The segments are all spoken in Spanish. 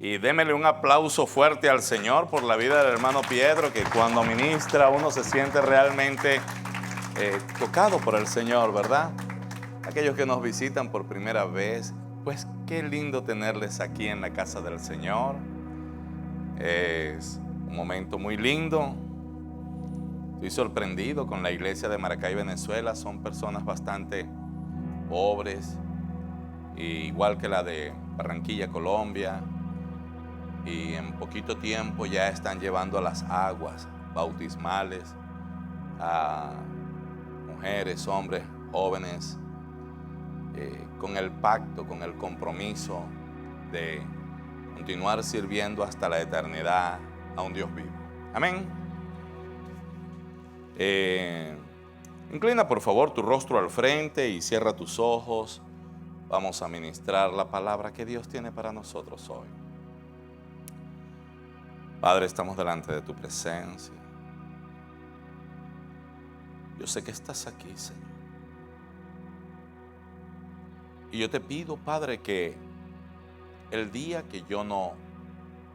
Y démele un aplauso fuerte al Señor por la vida del hermano Pietro, que cuando ministra uno se siente realmente tocado por el Señor, ¿verdad? Aquellos que nos visitan por primera vez, pues qué lindo tenerles aquí en la casa del Señor. Es un momento muy lindo. Estoy sorprendido con la iglesia de Maracay, Venezuela. Son personas bastante pobres, igual que la de Barranquilla, Colombia. Y en poquito tiempo ya están llevando a las aguas bautismales a mujeres, hombres, jóvenes, con el pacto, con el compromiso de continuar sirviendo hasta la eternidad a un Dios vivo. Amén. Inclina por favor tu rostro al frente y cierra tus ojos. Vamos a ministrar la palabra que Dios tiene para nosotros hoy. Padre, estamos delante de tu presencia. Yo sé que estás aquí, Señor. Y yo te pido, Padre, que el día que yo no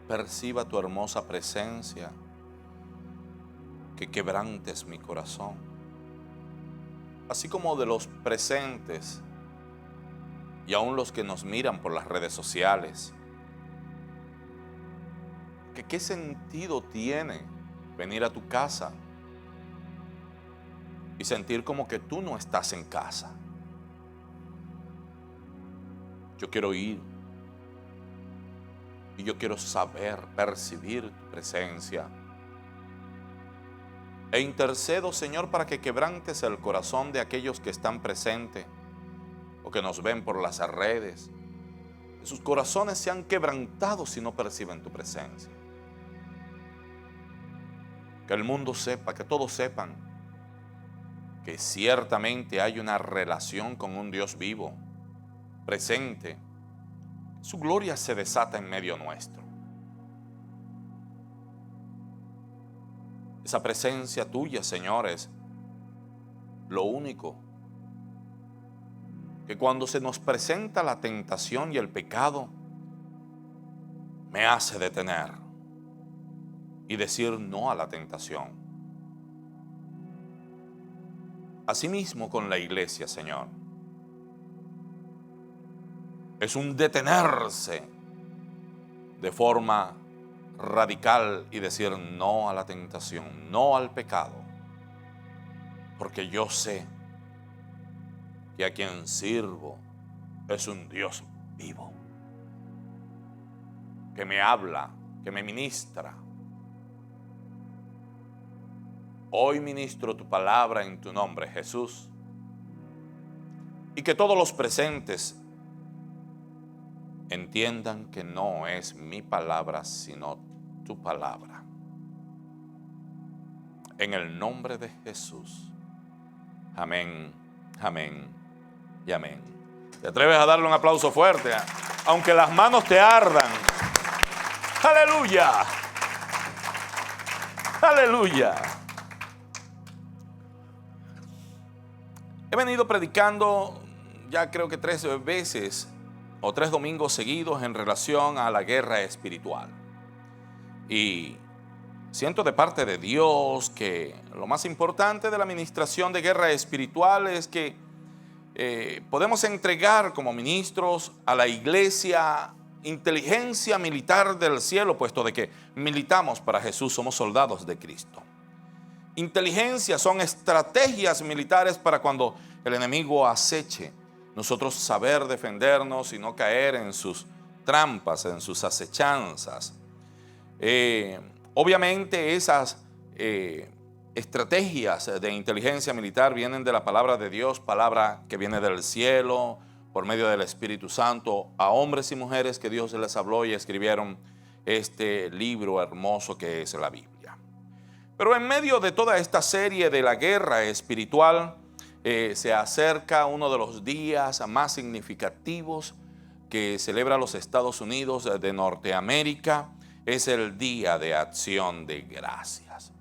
perciba tu hermosa presencia, que quebrantes mi corazón, así como de los presentes y aún los que nos miran por las redes sociales. Que qué sentido tiene venir a tu casa y sentir como que tú no estás en casa. Yo quiero ir y yo quiero saber, percibir tu presencia. E intercedo, Señor, para que quebrantes el corazón de aquellos que están presentes o que nos ven por las redes. Que sus corazones sean quebrantados si no perciben tu presencia. Que el mundo sepa, que todos sepan que ciertamente hay una relación con un Dios vivo, presente. Su gloria se desata en medio nuestro. Esa presencia tuya, Señor, es lo único que cuando se nos presenta la tentación y el pecado, me hace detener y decir no a la tentación. Asimismo con la iglesia, Señor. Es un detenerse de forma radical y decir no a la tentación, no al pecado. Porque yo sé que a quien sirvo es un Dios vivo, que me habla, que me ministra. Hoy ministro tu palabra en tu nombre, Jesús, y que todos los presentes entiendan que no es mi palabra, sino tu palabra. En el nombre de Jesús. Amén, amén y amén. ¿Te atreves a darle un aplauso fuerte? Aunque las manos te ardan. ¡Aleluya! ¡Aleluya! He venido predicando ya creo que 3 veces o 3 domingos seguidos en relación a la guerra espiritual. Y siento de parte de Dios que lo más importante de la administración de guerra espiritual es que podemos entregar como ministros a la iglesia inteligencia militar del cielo, puesto de que militamos para Jesús, somos soldados de Cristo. Inteligencia son estrategias militares para cuando el enemigo aceche, nosotros saber defendernos y no caer en sus trampas, en sus acechanzas. Obviamente esas estrategias de inteligencia militar vienen de la palabra de Dios, palabra que viene del cielo, por medio del Espíritu Santo, a hombres y mujeres que Dios les habló y escribieron este libro hermoso que es la Biblia. Pero en medio de toda esta serie de la guerra espiritual, se acerca uno de los días más significativos que celebra los Estados Unidos de Norteamérica. Es el Día de Acción de Gracias.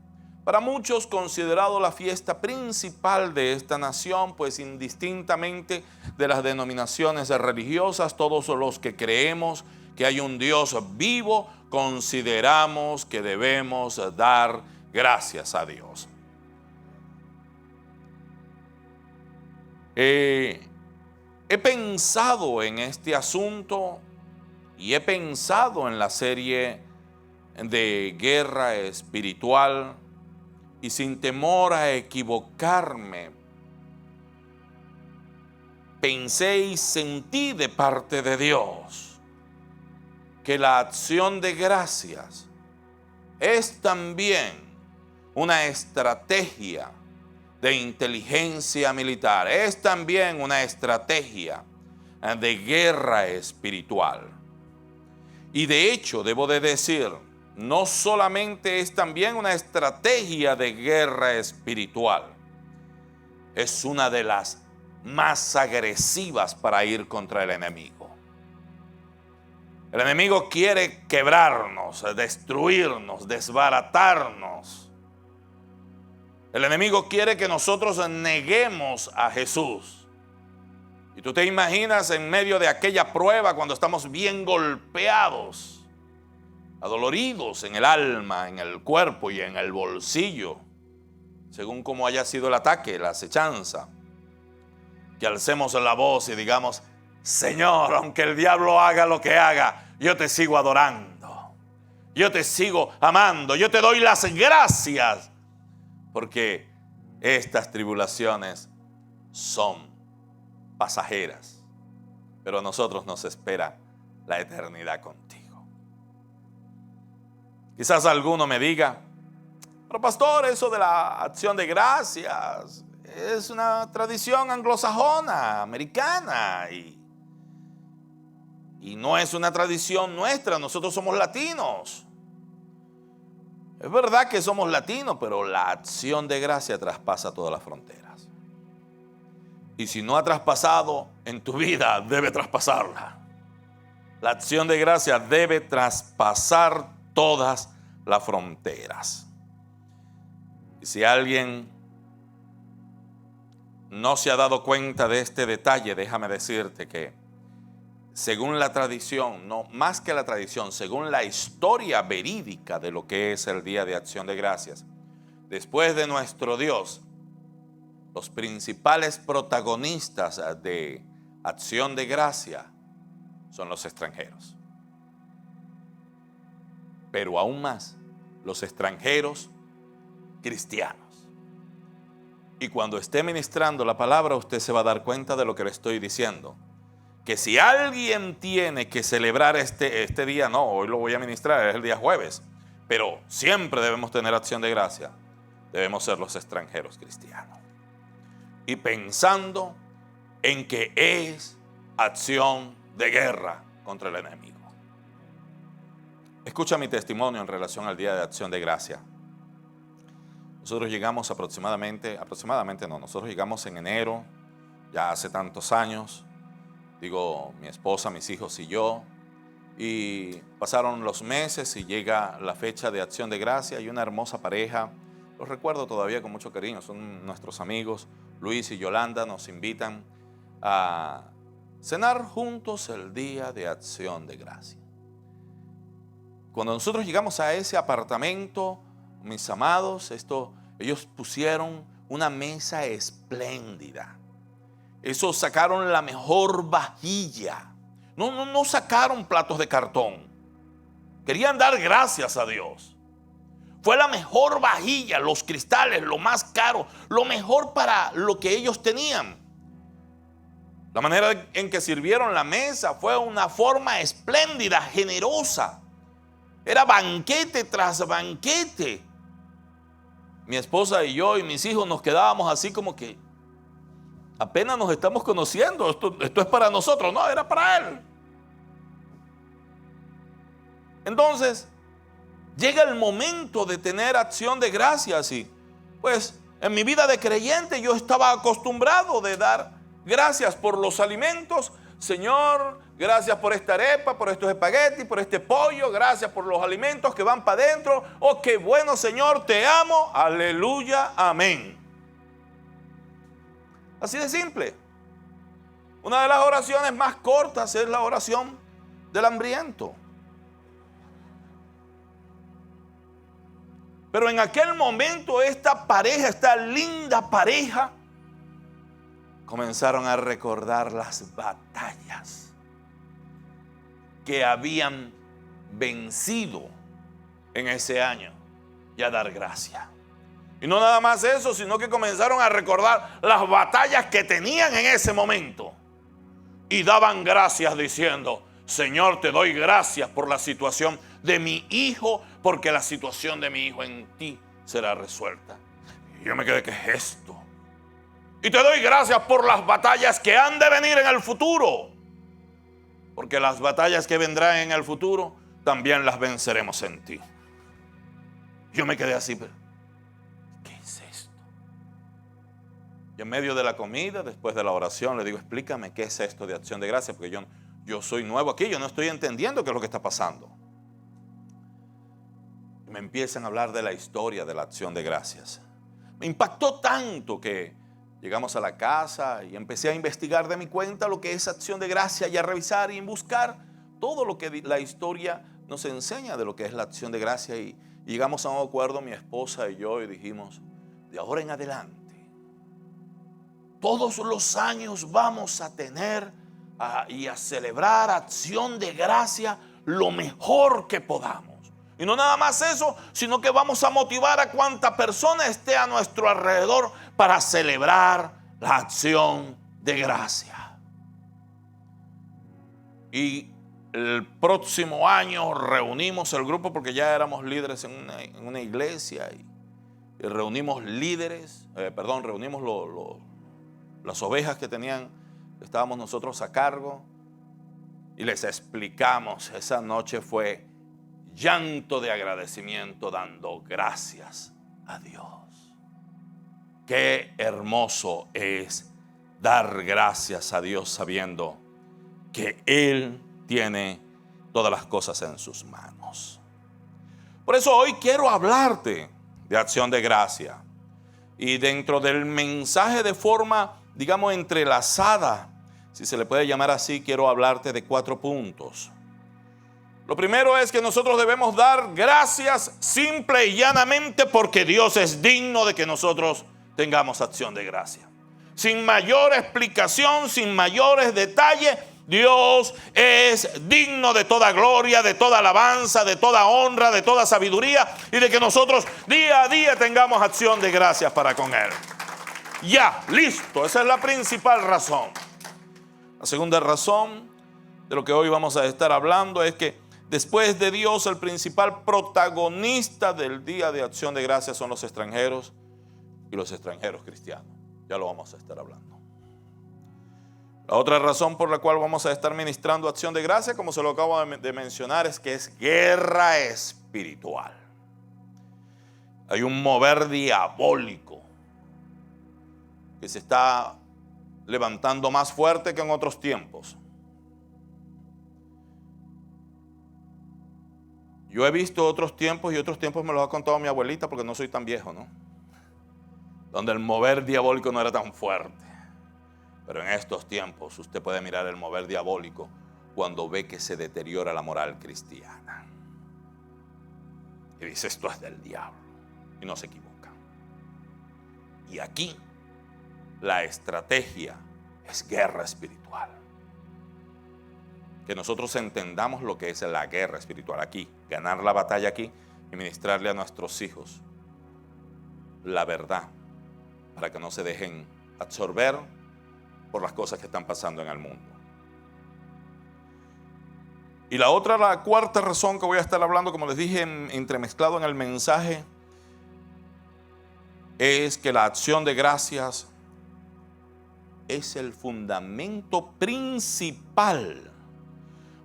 Para muchos considerado la fiesta principal de esta nación, pues indistintamente de las denominaciones religiosas, todos los que creemos que hay un Dios vivo, consideramos que debemos dar gracias a Dios. He pensado en este asunto y he pensado en la serie de guerra espiritual, y sin temor a equivocarme, pensé y sentí de parte de Dios que la acción de gracias es también una estrategia de inteligencia militar, es también una estrategia de guerra espiritual. Y de hecho, debo de decir, no solamente es también una estrategia de guerra espiritual, es una de las más agresivas para ir contra el enemigo. El enemigo quiere quebrarnos, destruirnos, desbaratarnos. El enemigo quiere que nosotros neguemos a Jesús. Y tú te imaginas en medio de aquella prueba, cuando estamos bien golpeados, adoloridos en el alma, en el cuerpo y en el bolsillo, según como haya sido el ataque, la acechanza, que alcemos la voz y digamos: Señor, aunque el diablo haga lo que haga, yo te sigo adorando, yo te sigo amando, yo te doy las gracias, porque estas tribulaciones son pasajeras, pero a nosotros nos espera la eternidad contigo. Quizás alguno me diga: pero pastor, eso de la acción de gracias es una tradición anglosajona, americana, y no es una tradición nuestra. Nosotros somos latinos. Es verdad que somos latinos, pero la acción de gracia traspasa todas las fronteras. Y si no ha traspasado en tu vida, debe traspasarla. La acción de gracia debe traspasar todas las fronteras. Y si alguien no se ha dado cuenta de este detalle, déjame decirte que según la tradición, no más que la tradición, según la historia verídica de lo que es el Día de Acción de Gracias, después de nuestro Dios, los principales protagonistas de Acción de Gracia son los extranjeros. Pero aún más, los extranjeros cristianos. Y cuando esté ministrando la palabra, usted se va a dar cuenta de lo que le estoy diciendo. Que si alguien tiene que celebrar este día, no, hoy lo voy a ministrar, es el día jueves, pero siempre debemos tener acción de gracia, debemos ser los extranjeros cristianos. Y pensando en que es acción de guerra contra el enemigo. Escucha mi testimonio en relación al Día de Acción de Gracia. Nosotros llegamos nosotros llegamos en enero, ya hace tantos años. Digo, mi esposa, mis hijos y yo, y pasaron los meses y llega la fecha de Acción de Gracia y una hermosa pareja, los recuerdo todavía con mucho cariño, son nuestros amigos, Luis y Yolanda, nos invitan a cenar juntos el Día de Acción de Gracia. Cuando nosotros llegamos a ese apartamento, mis amados, ellos pusieron una mesa espléndida. Eso, sacaron la mejor vajilla. No sacaron platos de cartón. Querían dar gracias a Dios. Fue la mejor vajilla, los cristales, lo más caro, lo mejor para lo que ellos tenían. La manera en que sirvieron la mesa fue una forma espléndida, generosa. Era banquete tras banquete. Mi esposa y yo y mis hijos nos quedábamos así como que apenas nos estamos conociendo, esto es para nosotros. No, era para él. Entonces, llega el momento de tener acción de gracias y pues en mi vida de creyente yo estaba acostumbrado de dar gracias por los alimentos. Señor, gracias por esta arepa, por estos espaguetis, por este pollo, gracias por los alimentos que van para adentro. Oh, qué bueno, Señor, te amo, aleluya, amén. Así de simple. Una de las oraciones más cortas es la oración del hambriento. Pero en aquel momento esta pareja, esta linda pareja, comenzaron a recordar las batallas que habían vencido en ese año y a dar gracias. Y no nada más eso, sino que comenzaron a recordar las batallas que tenían en ese momento. Y daban gracias diciendo: Señor, te doy gracias por la situación de mi hijo, porque la situación de mi hijo en ti será resuelta. Y yo me quedé, ¿qué es esto? Y te doy gracias por las batallas que han de venir en el futuro, porque las batallas que vendrán en el futuro también las venceremos en ti. Yo me quedé así, pero ¿qué es esto? Y en medio de la comida, después de la oración, le digo: explícame qué es esto de acción de gracias, porque yo soy nuevo aquí, yo no estoy entendiendo qué es lo que está pasando. Y me empiezan a hablar de la historia de la acción de gracias. Me impactó tanto que llegamos a la casa y empecé a investigar de mi cuenta lo que es acción de gracias y a revisar y buscar todo lo que la historia nos enseña de lo que es la acción de gracias. Y llegamos a un acuerdo, mi esposa y yo, y dijimos: de ahora en adelante, todos los años vamos a tener y a celebrar acción de gracia lo mejor que podamos. Y no nada más eso, sino que vamos a motivar a cuanta persona esté a nuestro alrededor para celebrar la acción de gracia. Y el próximo año reunimos el grupo, porque ya éramos líderes en una iglesia, y reunimos líderes, reunimos las ovejas que estábamos nosotros a cargo, y les explicamos. Esa noche fue llanto de agradecimiento, dando gracias a Dios. Qué hermoso es dar gracias a Dios sabiendo que Él tiene todas las cosas en sus manos. Por eso hoy quiero hablarte de acción de gracia. Y dentro del mensaje, de forma, digamos, entrelazada, si se le puede llamar así, quiero hablarte de 4 puntos. Lo primero es que nosotros debemos dar gracias simple y llanamente porque Dios es digno de que nosotros tengamos acción de gracia. Sin mayor explicación, sin mayores detalles, Dios es digno de toda gloria, de toda alabanza, de toda honra, de toda sabiduría, y de que nosotros día a día tengamos acción de gracias para con Él. Ya, listo, esa es la principal razón. La segunda razón de lo que hoy vamos a estar hablando es que después de Dios, el principal protagonista del Día de Acción de Gracias son los extranjeros y los extranjeros cristianos. Ya lo vamos a estar hablando. La otra razón por la cual vamos a estar ministrando acción de gracia, como se lo acabo de mencionar, es que es guerra espiritual. Hay un mover diabólico que se está levantando más fuerte que en otros tiempos. Yo he visto otros tiempos, y otros tiempos me los ha contado mi abuelita, porque no soy tan viejo, ¿no? Donde el mover diabólico no era tan fuerte. Pero en estos tiempos usted puede mirar el mover diabólico cuando ve que se deteriora la moral cristiana. Y dice: esto es del diablo. Y no se equivoca. Y aquí la estrategia es guerra espiritual. Que nosotros entendamos lo que es la guerra espiritual aquí. Ganar la batalla aquí y ministrarle a nuestros hijos la verdad, para que no se dejen absorber por las cosas que están pasando en el mundo. Y la cuarta razón que voy a estar hablando, como les dije, entremezclado en el mensaje, es que la acción de gracias es el fundamento principal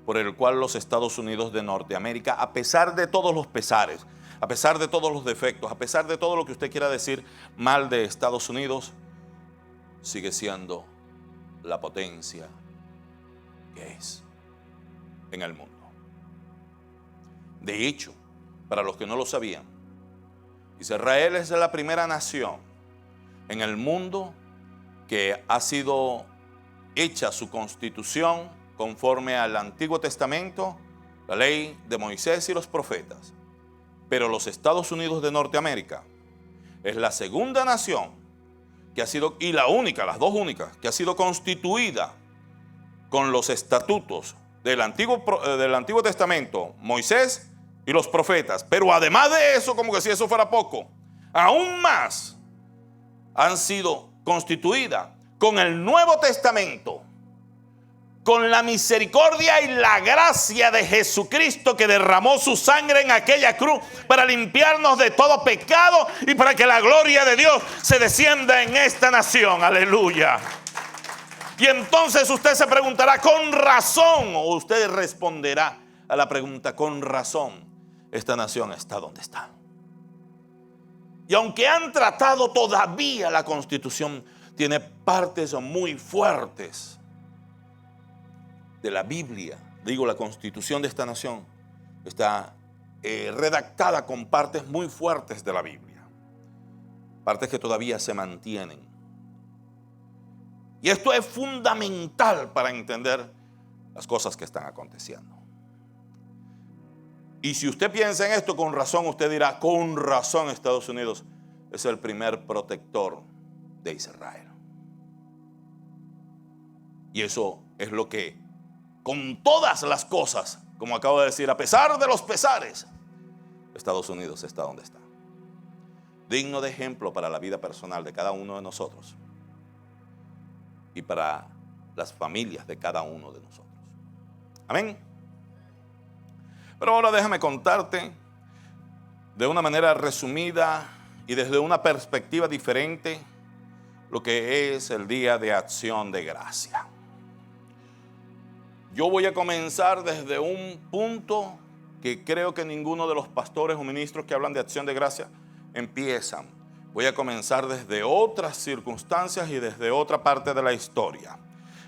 por el cual los Estados Unidos de Norteamérica, a pesar de todos los pesares, a pesar de todos los defectos, a pesar de todo lo que usted quiera decir mal de Estados Unidos, sigue siendo la potencia que es en el mundo. De hecho, para los que no lo sabían, Israel es la primera nación en el mundo que ha sido hecha su constitución conforme al Antiguo Testamento, la ley de Moisés y los profetas. Pero los Estados Unidos de Norteamérica es la segunda nación que ha sido, y la única, las dos únicas, que ha sido constituida con los estatutos del Antiguo Testamento, Moisés y los profetas. Pero además de eso, como que si eso fuera poco, aún más han sido constituidas con el Nuevo Testamento, con la misericordia y la gracia de Jesucristo, que derramó su sangre en aquella cruz para limpiarnos de todo pecado y para que la gloria de Dios se descienda en esta nación. Aleluya. Y entonces usted se preguntará, con razón, o usted responderá a la pregunta, con razón, esta nación está donde está. Y aunque han tratado, todavía la Constitución tiene partes muy fuertes de la Biblia. Digo, la Constitución de esta nación está redactada con partes muy fuertes de la Biblia, partes que todavía se mantienen. Y esto es fundamental para entender las cosas que están aconteciendo. Y si usted piensa en esto, con razón usted dirá, con razón Estados Unidos es el primer protector de Israel. Y eso es lo que, con todas las cosas, como acabo de decir, a pesar de los pesares, Estados Unidos está donde está. Digno de ejemplo para la vida personal de cada uno de nosotros y para las familias de cada uno de nosotros. Amén. Pero ahora déjame contarte de una manera resumida y desde una perspectiva diferente lo que es el Día de Acción de Gracia. Yo voy a comenzar desde un punto que creo que ninguno de los pastores o ministros que hablan de acción de gracia empiezan. Voy a comenzar desde otras circunstancias y desde otra parte de la historia,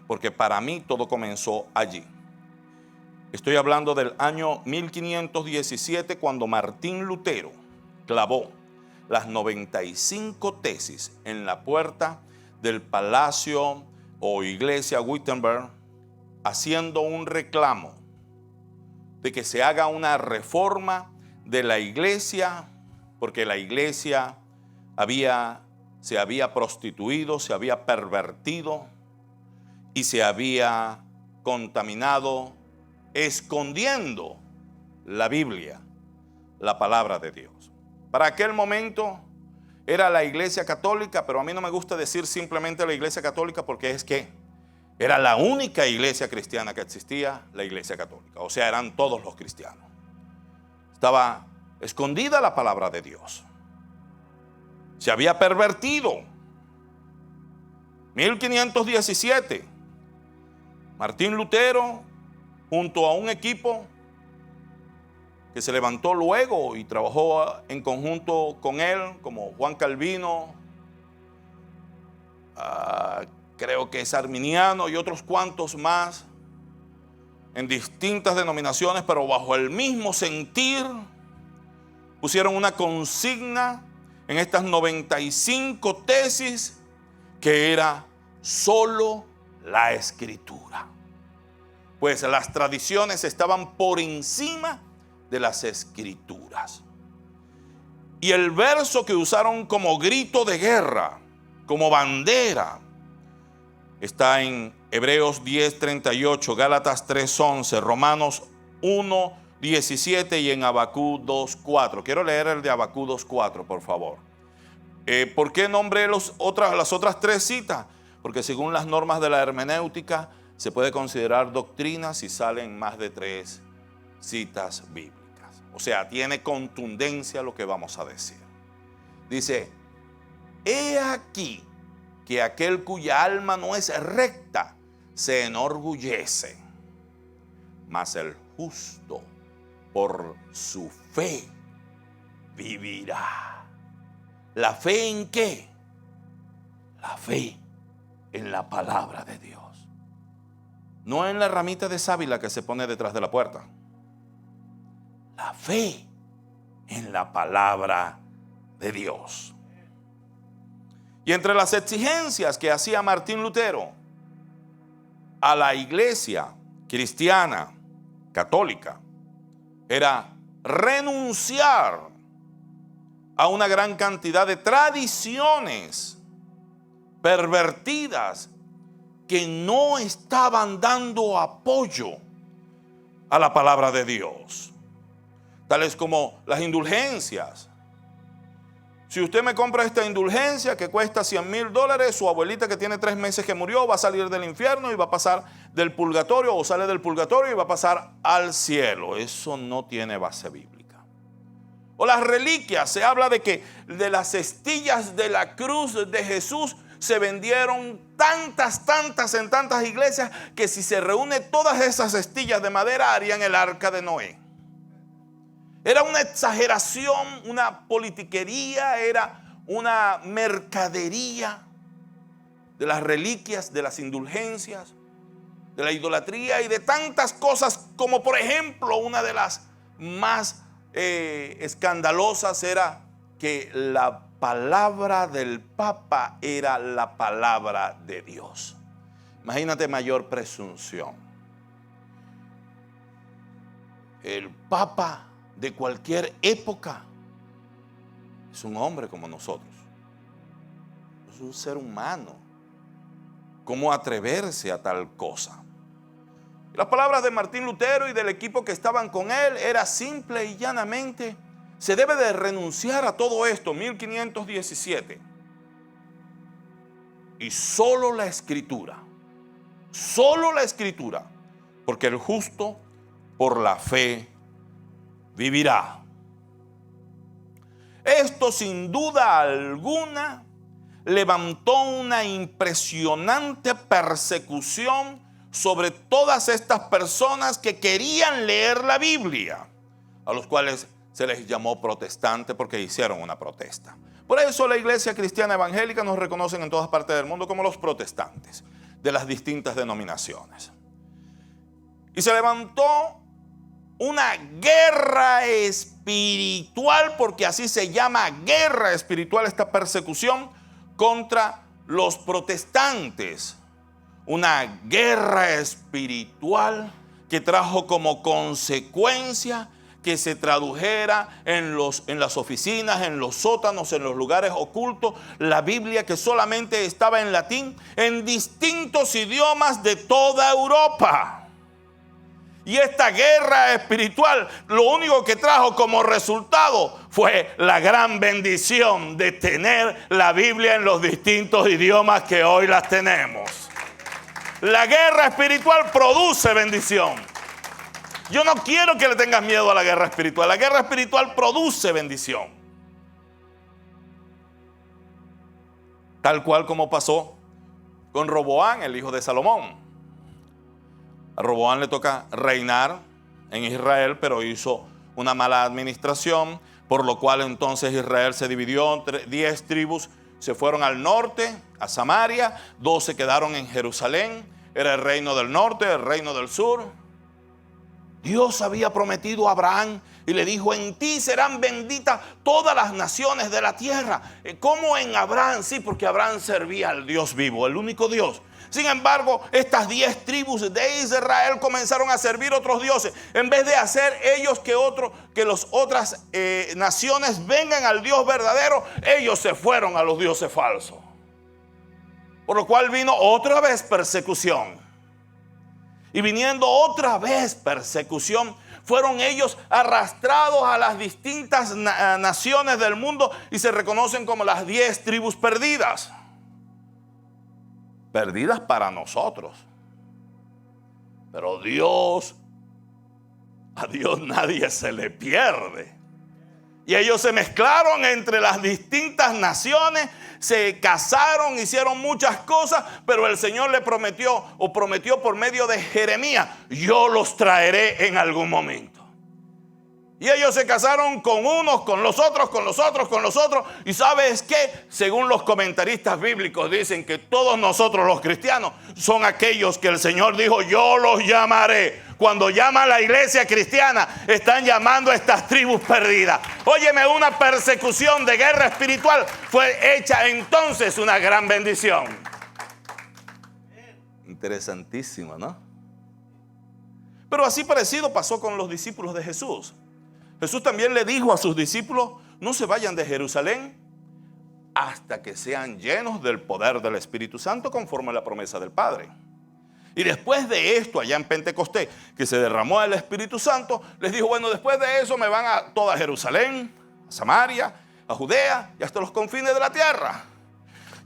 porque para mí todo comenzó allí. Estoy hablando del año 1517, cuando Martín Lutero clavó las 95 tesis en la puerta del palacio o iglesia Wittenberg, haciendo un reclamo de que se haga una reforma de la iglesia, porque la iglesia se había prostituido, se había pervertido y se había contaminado, escondiendo la Biblia, la palabra de Dios. Para aquel momento era la iglesia católica, pero a mí no me gusta decir simplemente la iglesia católica, porque es que era la única iglesia cristiana que existía, la iglesia católica. O sea, eran todos los cristianos. Estaba escondida la palabra de Dios. Se había pervertido. 1517. Martín Lutero, junto a un equipo que se levantó luego y trabajó en conjunto con él, como Juan Calvino, creo que es arminiano y otros cuantos más, en distintas denominaciones, pero bajo el mismo sentir, pusieron una consigna en estas 95 tesis, que era solo la Escritura. Pues las tradiciones estaban por encima de las Escrituras. Y el verso que usaron como grito de guerra, como bandera, está en Hebreos 10:38, Gálatas 3:11, Romanos 1:17 y en Habacuc 2:4. Quiero leer el de Habacuc 2:4, por favor. ¿Por qué nombré las otras tres citas? Porque según las normas de la hermenéutica se puede considerar doctrina si salen más de 3 citas bíblicas. O sea, tiene contundencia lo que vamos a decir. Dice, he aquí que aquel cuya alma no es recta se enorgullece, mas el justo por su fe vivirá. ¿La fe en qué? La fe en la palabra de Dios. No en la ramita de sábila que se pone detrás de la puerta. La fe en la palabra de Dios. Y entre las exigencias que hacía Martín Lutero a la iglesia cristiana, católica, era renunciar a una gran cantidad de tradiciones pervertidas que no estaban dando apoyo a la palabra de Dios, tales como las indulgencias. Si usted me compra esta indulgencia que cuesta $100,000, su abuelita que tiene 3 meses que murió va a salir del infierno y va a pasar del purgatorio, o sale del purgatorio y va a pasar al cielo. Eso no tiene base bíblica. O las reliquias, se habla de que de las cestillas de la cruz de Jesús se vendieron tantas en tantas iglesias que si se reúnen todas esas cestillas de madera harían el arca de Noé. Era una exageración, una politiquería, era una mercadería de las reliquias, de las indulgencias, de la idolatría y de tantas cosas, como por ejemplo una de las más escandalosas era que la palabra del Papa era la palabra de Dios. Imagínate mayor presunción. El Papa de cualquier época es un hombre como nosotros, es un ser humano. ¿Cómo atreverse a tal cosa? Las palabras de Martín Lutero y del equipo que estaban con él era simple y llanamente: se debe de renunciar a todo esto. 1517. Y solo la escritura, porque el justo por la fe vivirá. Esto sin duda alguna levantó una impresionante persecución sobre todas estas personas que querían leer la Biblia, a los cuales se les llamó protestantes porque hicieron una protesta. Por eso la iglesia cristiana evangélica nos reconocen en todas partes del mundo como los protestantes de las distintas denominaciones. Y se levantó una guerra espiritual, porque así se llama, guerra espiritual, esta persecución contra los protestantes. Una guerra espiritual que trajo como consecuencia que se tradujera en las oficinas, en los sótanos, en los lugares ocultos, la Biblia, que solamente estaba en latín, en distintos idiomas de toda Europa. Y esta guerra espiritual, lo único que trajo como resultado fue la gran bendición de tener la Biblia en los distintos idiomas que hoy las tenemos. La guerra espiritual produce bendición. Yo no quiero que le tengas miedo a la guerra espiritual. La guerra espiritual produce bendición. Tal cual como pasó con Roboam, el hijo de Salomón. A Roboam le toca reinar en Israel, pero hizo una mala administración, por lo cual entonces Israel se dividió entre 10 tribus. Se fueron al norte, a Samaria, 2 se quedaron en Jerusalén. Era el reino del norte, el reino del sur. Dios había prometido a Abraham y le dijo: en ti serán benditas todas las naciones de la tierra. ¿Cómo en Abraham? Sí, porque Abraham servía al Dios vivo, el único Dios. Sin embargo, estas 10 tribus de Israel comenzaron a servir otros dioses. En vez de hacer ellos que las otras naciones vengan al Dios verdadero, ellos se fueron a los dioses falsos. Por lo cual vino otra vez persecución. Y viniendo otra vez persecución, fueron ellos arrastrados a las distintas naciones del mundo y se reconocen como las 10 tribus perdidas. Perdidas para nosotros. Pero a Dios nadie se le pierde. Y ellos se mezclaron entre las distintas naciones, se casaron, hicieron muchas cosas, pero el Señor le prometió por medio de Jeremías: yo los traeré en algún momento. Y ellos se casaron con unos, con los otros, con los otros, con los otros. Y ¿sabes qué? Según los comentaristas bíblicos dicen que todos nosotros los cristianos son aquellos que el Señor dijo: yo los llamaré. Cuando llama a la iglesia cristiana, están llamando a estas tribus perdidas. Óyeme, una persecución de guerra espiritual fue hecha entonces una gran bendición. Interesantísimo, ¿no? Pero así parecido pasó con los discípulos de Jesús. Jesús también le dijo a sus discípulos: no se vayan de Jerusalén hasta que sean llenos del poder del Espíritu Santo, conforme a la promesa del Padre. Y después de esto, allá en Pentecostés, que se derramó el Espíritu Santo, les dijo: bueno, después de eso me van a toda Jerusalén, a Samaria, a Judea y hasta los confines de la tierra.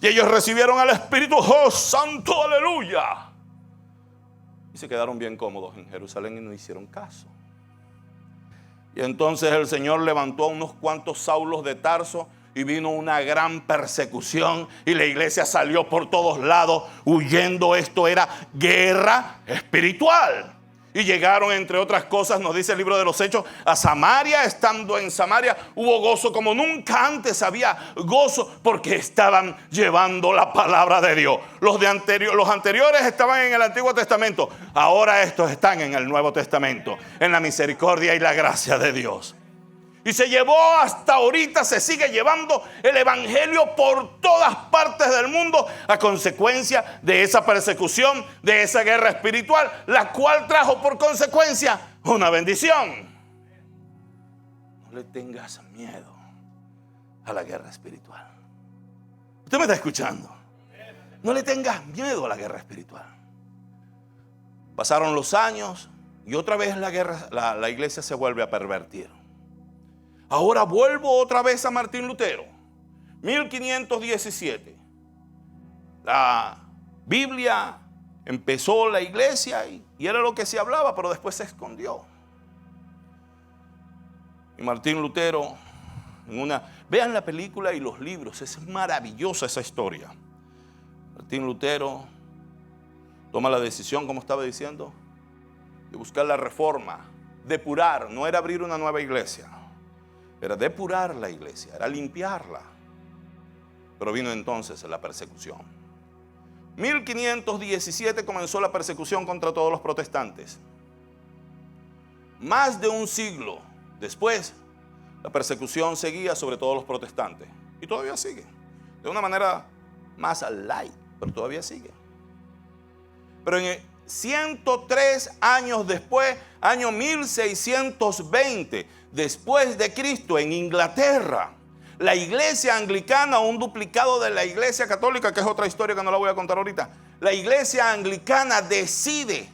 Y ellos recibieron al Espíritu. ¡Oh, santo, aleluya! Y se quedaron bien cómodos en Jerusalén y no hicieron caso. Y entonces el Señor levantó a unos cuantos Saulos de Tarso y vino una gran persecución y la iglesia salió por todos lados huyendo. Esto era guerra espiritual. Y llegaron, entre otras cosas, nos dice el libro de los Hechos, a Samaria. Estando en Samaria hubo gozo como nunca antes había gozo, porque estaban llevando la palabra de Dios. Los anteriores estaban en el Antiguo Testamento, ahora estos están en el Nuevo Testamento, en la misericordia y la gracia de Dios. Y se llevó hasta ahorita, se sigue llevando el evangelio por todas partes del mundo a consecuencia de esa persecución, de esa guerra espiritual, la cual trajo por consecuencia una bendición. No le tengas miedo a la guerra espiritual. Usted me está escuchando. No le tengas miedo a la guerra espiritual. Pasaron los años y otra vez la iglesia se vuelve a pervertir. Ahora vuelvo otra vez a Martín Lutero, 1517. La Biblia empezó la iglesia y era lo que se hablaba, pero después se escondió. Y Martín Lutero, vean la película y los libros, es maravillosa esa historia. Martín Lutero toma la decisión, como estaba diciendo, de buscar la reforma, depurar. No era abrir una nueva iglesia, era depurar la iglesia, era limpiarla. Pero vino entonces la persecución. 1517 comenzó la persecución contra todos los protestantes. Más de un siglo después, la persecución seguía sobre todos los protestantes. Y todavía sigue. De una manera más light, pero todavía sigue. Pero en 103 años después, año 1620, después de Cristo, en Inglaterra, la iglesia anglicana, un duplicado de la iglesia católica, que es otra historia que no la voy a contar ahorita, la iglesia anglicana decide,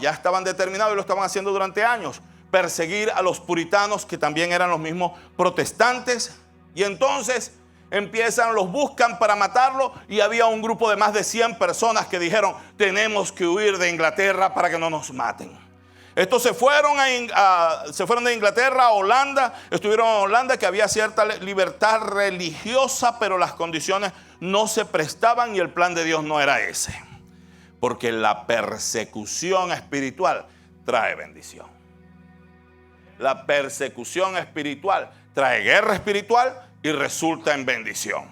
ya estaban determinados y lo estaban haciendo durante años, perseguir a los puritanos, que también eran los mismos protestantes. Y entonces los buscan para matarlo, y había un grupo de más de 100 personas que dijeron: tenemos que huir de Inglaterra para que no nos maten. Estos se fueron de Inglaterra a Holanda. Estuvieron en Holanda, que había cierta libertad religiosa, pero las condiciones no se prestaban y el plan de Dios no era ese. Porque la persecución espiritual trae bendición. La persecución espiritual trae guerra espiritual y resulta en bendición.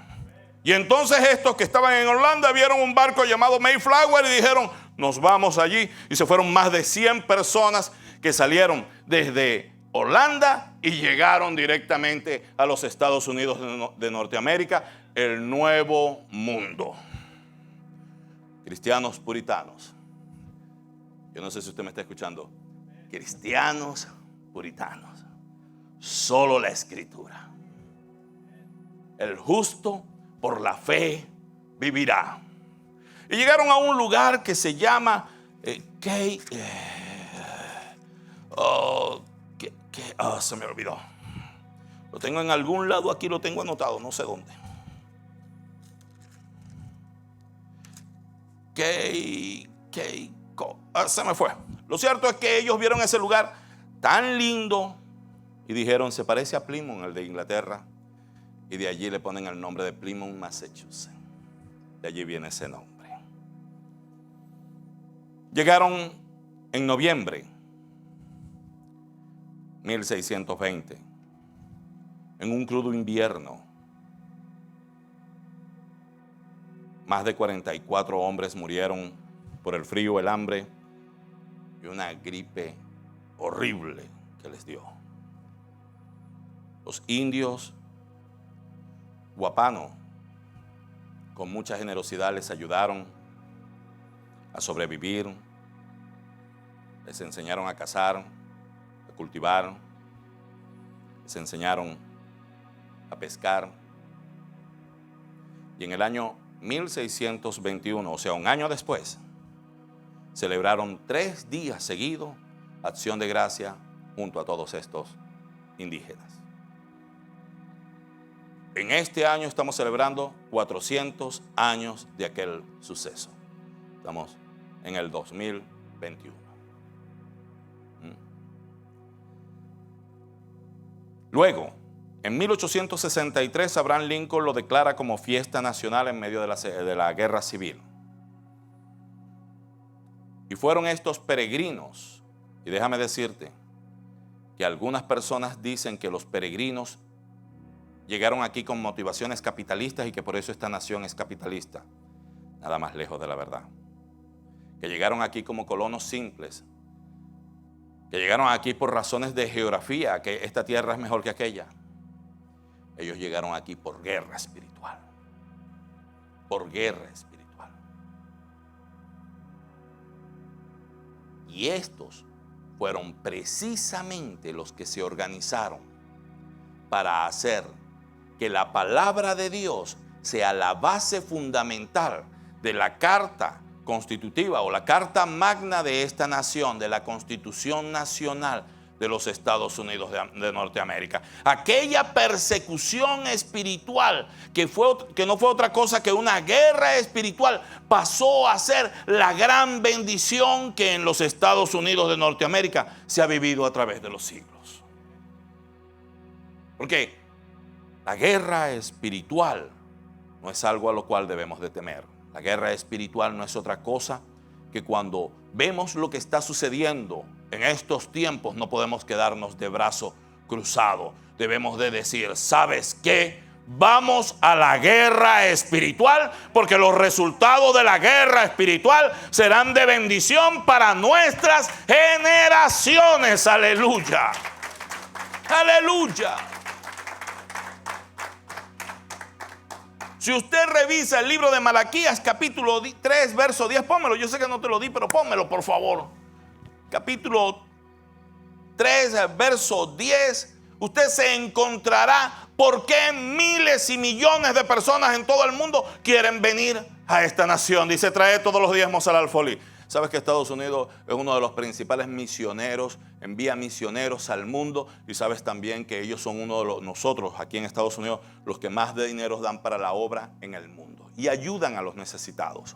Y entonces estos que estaban en Holanda vieron un barco llamado Mayflower y dijeron: nos vamos allí. Y se fueron más de 100 personas que salieron desde Holanda y llegaron directamente a los Estados Unidos de Norteamérica, el Nuevo Mundo. Cristianos puritanos. Yo no sé si usted me está escuchando. Cristianos puritanos. Solo la Escritura. El justo por la fe vivirá. Y llegaron a un lugar que se llama se me olvidó. Lo tengo en algún lado, aquí lo tengo anotado, no sé dónde. Se me fue. Lo cierto es que ellos vieron ese lugar tan lindo y dijeron: se parece a Plymouth, el de Inglaterra. Y de allí le ponen el nombre de Plymouth, Massachusetts. De allí viene ese nombre. Llegaron en noviembre 1620, en un crudo invierno. Más de 44 hombres murieron por el frío, el hambre y una gripe horrible que les dio. Los indios Guapano, con mucha generosidad, les ayudaron a sobrevivir. Les enseñaron a cazar, a cultivar, les enseñaron a pescar. Y en el año 1621, o sea, un año después, celebraron 3 días seguidos acción de gracia junto a todos estos indígenas. En este año estamos celebrando 400 años de aquel suceso. Estamos en el 2021. Luego, en 1863, Abraham Lincoln lo declara como fiesta nacional en medio de la guerra civil. Y fueron estos peregrinos, y déjame decirte que algunas personas dicen que los peregrinos llegaron aquí con motivaciones capitalistas y que por eso esta nación es capitalista. Nada más lejos de la verdad. Que llegaron aquí como colonos simples, que llegaron aquí por razones de geografía, que esta tierra es mejor que aquella. Ellos llegaron aquí por guerra espiritual. Por guerra espiritual. Y estos fueron precisamente los que se organizaron para hacer que la palabra de Dios sea la base fundamental de la carta constitutiva o la carta magna de esta nación, de la Constitución Nacional de los Estados Unidos de Norteamérica. Aquella persecución espiritual que no fue otra cosa que una guerra espiritual, pasó a ser la gran bendición que en los Estados Unidos de Norteamérica se ha vivido a través de los siglos. Porque la guerra espiritual no es algo a lo cual debemos de temer. La guerra espiritual no es otra cosa que cuando vemos lo que está sucediendo en estos tiempos, no podemos quedarnos de brazo cruzado. Debemos de decir, ¿sabes qué? Vamos a la guerra espiritual, porque los resultados de la guerra espiritual serán de bendición para nuestras generaciones. Aleluya. Aleluya. Si usted revisa el libro de Malaquías, capítulo 3, verso 10, pónmelo, yo sé que no te lo di, pero pónmelo por favor. Capítulo 3, verso 10, usted se encontrará por qué miles y millones de personas en todo el mundo quieren venir a esta nación. Dice, trae todos los diezmos al alfolí. Sabes que Estados Unidos es uno de los principales misioneros, envía misioneros al mundo, y sabes también que ellos son uno de nosotros aquí en Estados Unidos, los que más dinero dan para la obra en el mundo y ayudan a los necesitados.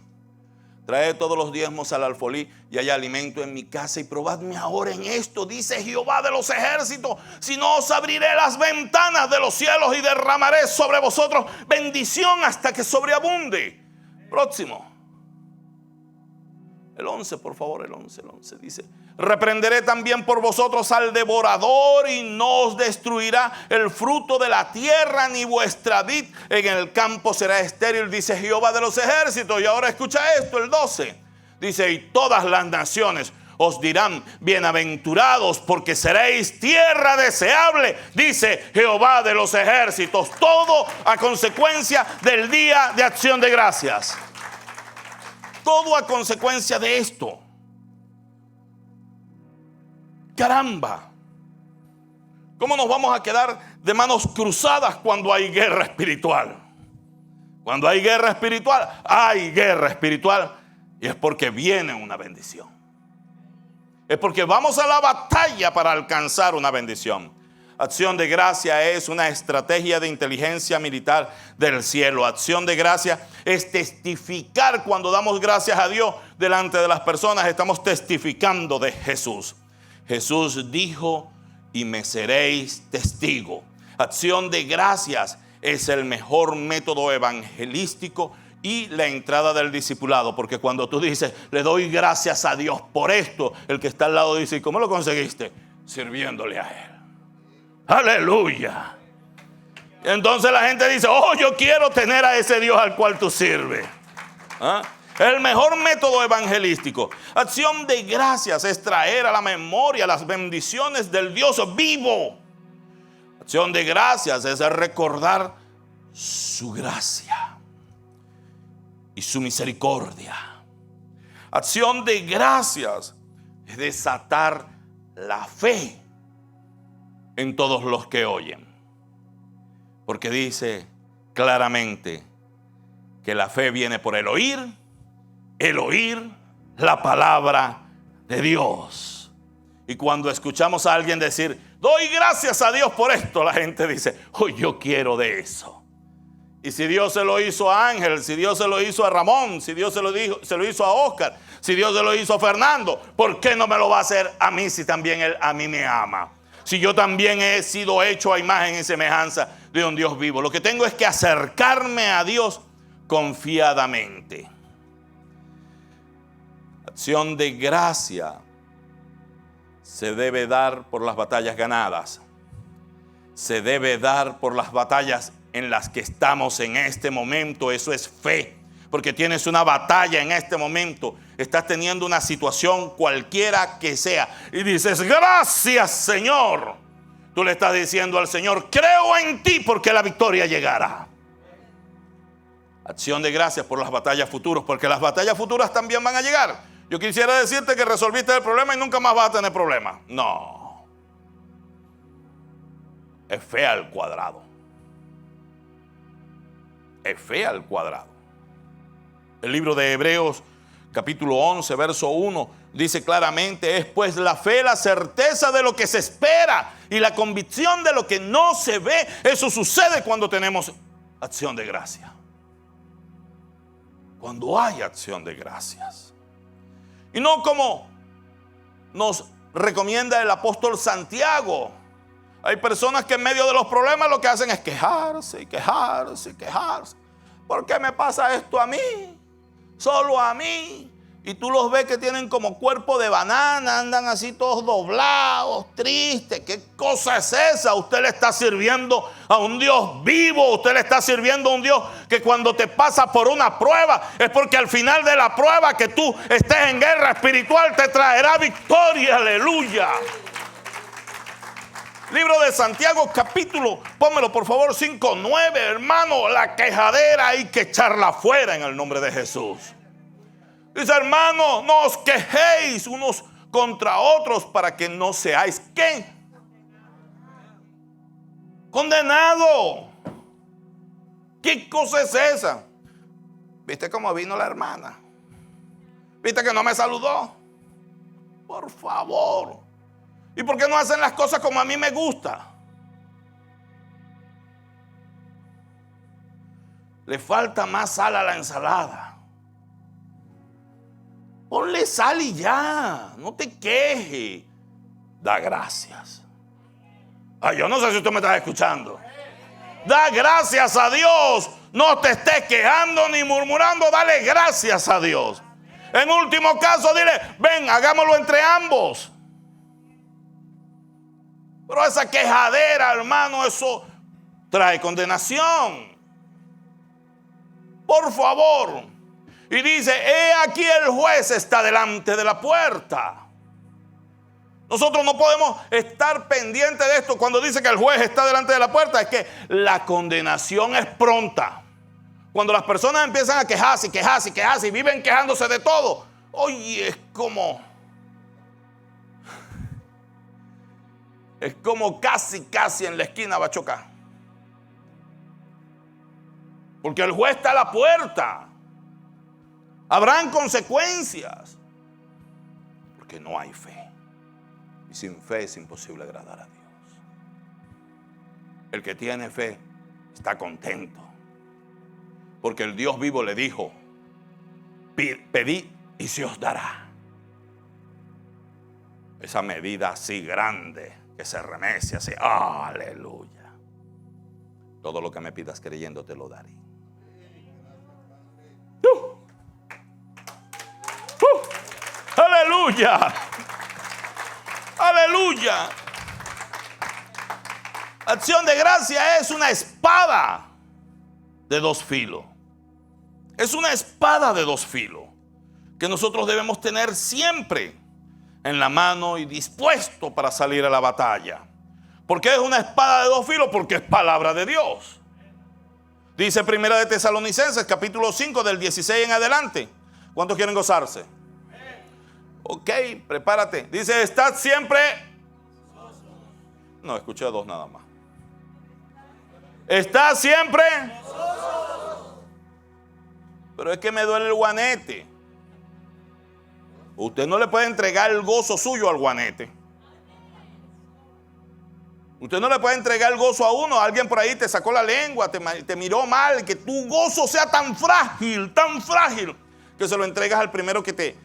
Trae todos los diezmos al alfolí y hay alimento en mi casa, y probadme ahora en esto, dice Jehová de los ejércitos, si no os abriré las ventanas de los cielos y derramaré sobre vosotros bendición hasta que sobreabunde. Próximo. El 11, por favor, el 11 dice, reprenderé también por vosotros al devorador, y no os destruirá el fruto de la tierra, ni vuestra vid en el campo será estéril, dice Jehová de los ejércitos. Y ahora escucha esto, el 12, dice, y todas las naciones os dirán, bienaventurados, porque seréis tierra deseable, dice Jehová de los ejércitos. Todo a consecuencia del día de acción de gracias. Todo a consecuencia de esto. Caramba, ¿cómo nos vamos a quedar de manos cruzadas cuando hay guerra espiritual? Cuando hay guerra espiritual, hay guerra espiritual, y es porque viene una bendición. Es porque vamos a la batalla para alcanzar una bendición. Acción de gracia es una estrategia de inteligencia militar del cielo. Acción de gracia es testificar. Cuando damos gracias a Dios delante de las personas, estamos testificando de Jesús. Jesús dijo, y me seréis testigo. Acción de gracias es el mejor método evangelístico y la entrada del discipulado. Porque cuando tú dices, le doy gracias a Dios por esto, el que está al lado dice, ¿y cómo lo conseguiste? Sirviéndole a Él. Aleluya. Entonces la gente dice, oh, yo quiero tener a ese Dios al cual tú sirves. ¿Ah? El mejor método evangelístico. Acción de gracias es traer a la memoria las bendiciones del Dios vivo. Acción de gracias es recordar su gracia y su misericordia. Acción de gracias es desatar la fe en todos los que oyen. Porque dice claramente que la fe viene por el oír la palabra de Dios. Y cuando escuchamos a alguien decir, doy gracias a Dios por esto, la gente dice, oh, yo quiero de eso. Y si Dios se lo hizo a Ángel, si Dios se lo hizo a Ramón, si Dios se lo hizo a Oscar, si Dios se lo hizo a Fernando, ¿por qué no me lo va a hacer a mí si también Él a mí me ama? Si yo también he sido hecho a imagen y semejanza de un Dios vivo. Lo que tengo es que acercarme a Dios confiadamente. Acción de gracia se debe dar por las batallas ganadas. Se debe dar por las batallas en las que estamos en este momento. Eso es fe. Porque tienes una batalla en este momento. Estás teniendo una situación cualquiera que sea. Y dices, gracias, Señor. Tú le estás diciendo al Señor, creo en ti porque la victoria llegará. Acción de gracias por las batallas futuras, porque las batallas futuras también van a llegar. Yo quisiera decirte que resolviste el problema y nunca más vas a tener problemas. No. Es fe al cuadrado. Es fe al cuadrado. El libro de Hebreos, capítulo 11, verso 1, dice claramente, es pues la fe la certeza de lo que se espera y la convicción de lo que no se ve. Eso sucede cuando tenemos acción de gracia. Cuando hay acción de gracias. Y no como nos recomienda el apóstol Santiago. Hay personas que en medio de los problemas lo que hacen es quejarse y quejarse y quejarse. ¿Por qué me pasa esto a mí? Solo a mí. Y tú los ves que tienen como cuerpo de banana, andan así todos doblados, tristes. ¿Qué cosa es esa? Usted le está sirviendo a un Dios vivo. Usted le está sirviendo a un Dios que cuando te pasa por una prueba es porque al final de la prueba que tú estés en guerra espiritual te traerá victoria. Aleluya. Libro de Santiago, capítulo, pónmelo por favor, 5:9, hermano. La quejadera hay que echarla fuera en el nombre de Jesús. Dice, hermano, no os quejéis unos contra otros para que no seáis, ¿qué? Condenado. ¿Qué cosa es esa? ¿Viste cómo vino la hermana? ¿Viste que no me saludó? Por favor. ¿Y por qué no hacen las cosas como a mí me gusta? Le falta más sal a la ensalada. Ponle sal y ya. No te quejes. Da gracias. Ay, yo no sé si usted me está escuchando. Da gracias a Dios. No te estés quejando ni murmurando. Dale gracias a Dios. En último caso, dile, ven, hagámoslo entre ambos. Pero esa quejadera, hermano, eso trae condenación. Por favor. Y dice, he aquí el juez está delante de la puerta. Nosotros no podemos estar pendientes de esto. Cuando dice que el juez está delante de la puerta, es que la condenación es pronta. Cuando las personas empiezan a quejarse, quejarse, quejarse y viven quejándose de todo, oye, es como casi en la esquina va a chocar. Porque el juez está a la puerta. Habrán consecuencias. Porque no hay fe. Y sin fe es imposible agradar a Dios. El que tiene fe está contento. Porque el Dios vivo le dijo, pedid y se os dará. Esa medida así grande que se remece así. Aleluya. Todo lo que me pidas creyendo te lo daré. Aleluya. Aleluya. Acción de gracia es una espada de dos filos. Es una espada de dos filos que nosotros debemos tener siempre en la mano y dispuesto para salir a la batalla. ¿Por qué es una espada de dos filos? Porque es palabra de Dios. Dice Primera de Tesalonicenses, capítulo 5, del 16 en adelante. ¿Cuántos quieren gozarse? Ok, prepárate. Dice, estad siempre. No, escuché dos nada más. Estad siempre. Pero es que me duele el guanete. Usted no le puede entregar el gozo suyo al guanete. Usted no le puede entregar el gozo a uno. Alguien por ahí te sacó la lengua, te miró mal, que tu gozo sea tan frágil, que se lo entregas al primero que te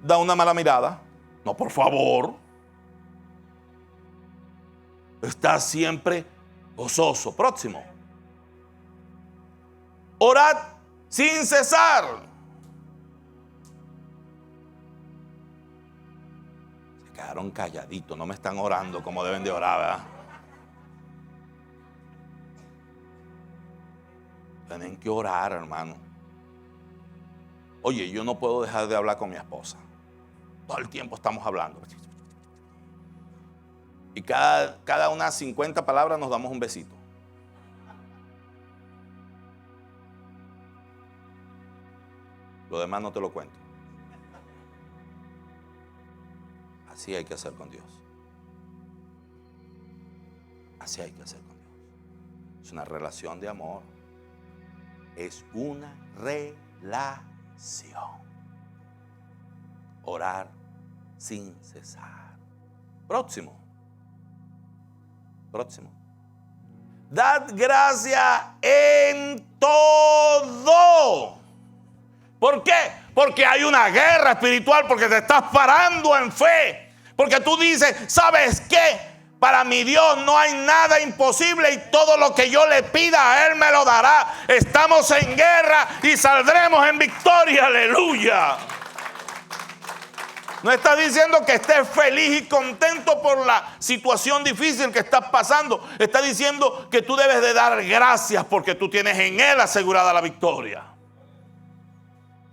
da una mala mirada. No, por favor. Está siempre gozoso. Próximo. Orad sin cesar. Se quedaron calladitos, no me están orando como deben de orar, ¿verdad? Tienen que orar, hermano. Oye, yo no puedo dejar de hablar con mi esposa. Todo el tiempo estamos hablando. Y cada unas 50 palabras nos damos un besito. Lo demás no te lo cuento. Así hay que hacer con Dios. Así hay que hacer con Dios. Es una relación de amor. Es una relación. Orar sin cesar. Próximo. Dad gracia en todo. ¿Por qué? Porque hay una guerra espiritual, porque te estás parando en fe. Porque tú dices, ¿sabes qué? Para mi Dios no hay nada imposible y todo lo que yo le pida a Él me lo dará. Estamos en guerra y saldremos en victoria. Aleluya. No está diciendo que estés feliz y contento por la situación difícil que estás pasando. Está diciendo que tú debes de dar gracias porque tú tienes en Él asegurada la victoria.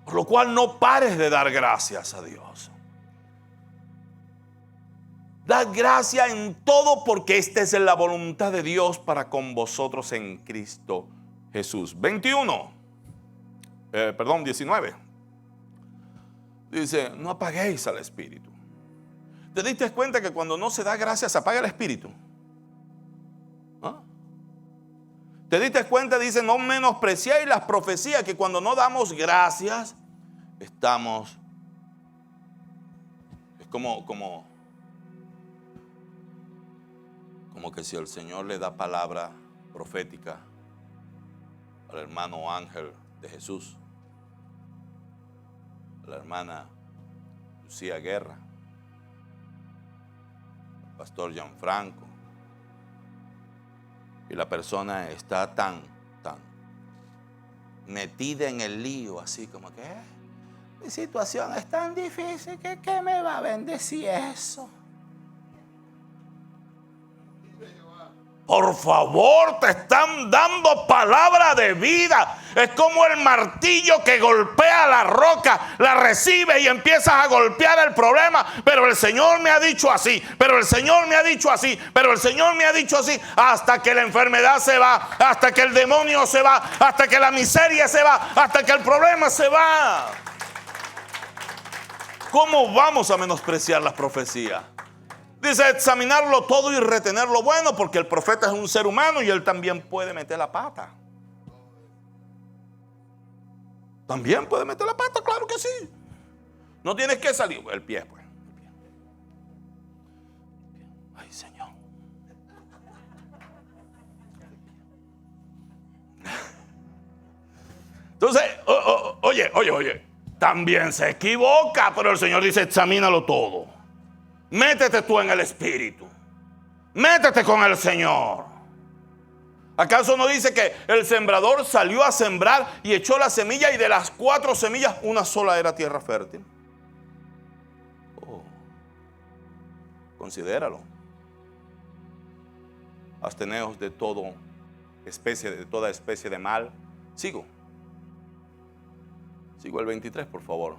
Por lo cual no pares de dar gracias a Dios. Dad gracias en todo porque esta es la voluntad de Dios para con vosotros en Cristo Jesús. 19. Dice, no apaguéis al Espíritu. ¿Te diste cuenta que cuando no se da gracias se apaga el Espíritu? ¿Ah? ¿Te diste cuenta? Dice, no menospreciéis las profecías, que cuando no damos gracias estamos... Es como que si el Señor le da palabra profética al hermano Ángel de Jesús, a la hermana Lucía Guerra, al pastor Gianfranco, y la persona está tan metida en el lío, así como que mi situación es tan difícil que ¿qué me va a bendecir eso? Por favor, te están dando palabra de vida. Es como el martillo que golpea la roca, la recibe y empiezas a golpear el problema. Pero el Señor me ha dicho así, pero el Señor me ha dicho así, pero el Señor me ha dicho así, hasta que la enfermedad se va, hasta que el demonio se va, hasta que la miseria se va, hasta que el problema se va. ¿Cómo vamos a menospreciar las profecías? Dice, examinarlo todo y retener lo bueno, porque el profeta es un ser humano y él también puede meter la pata. También puede meter la pata, claro que sí. No tienes que salir. El pie, pues. Ay, Señor. Entonces, oye. También se equivoca, pero el Señor dice, examínalo todo. Métete tú en el Espíritu. Métete con el Señor. ¿Acaso no dice que el sembrador salió a sembrar y echó la semilla y de las 4 semillas una sola era tierra fértil? Oh. Considéralo. Absteneos de toda especie de mal. Sigo el 23, por favor.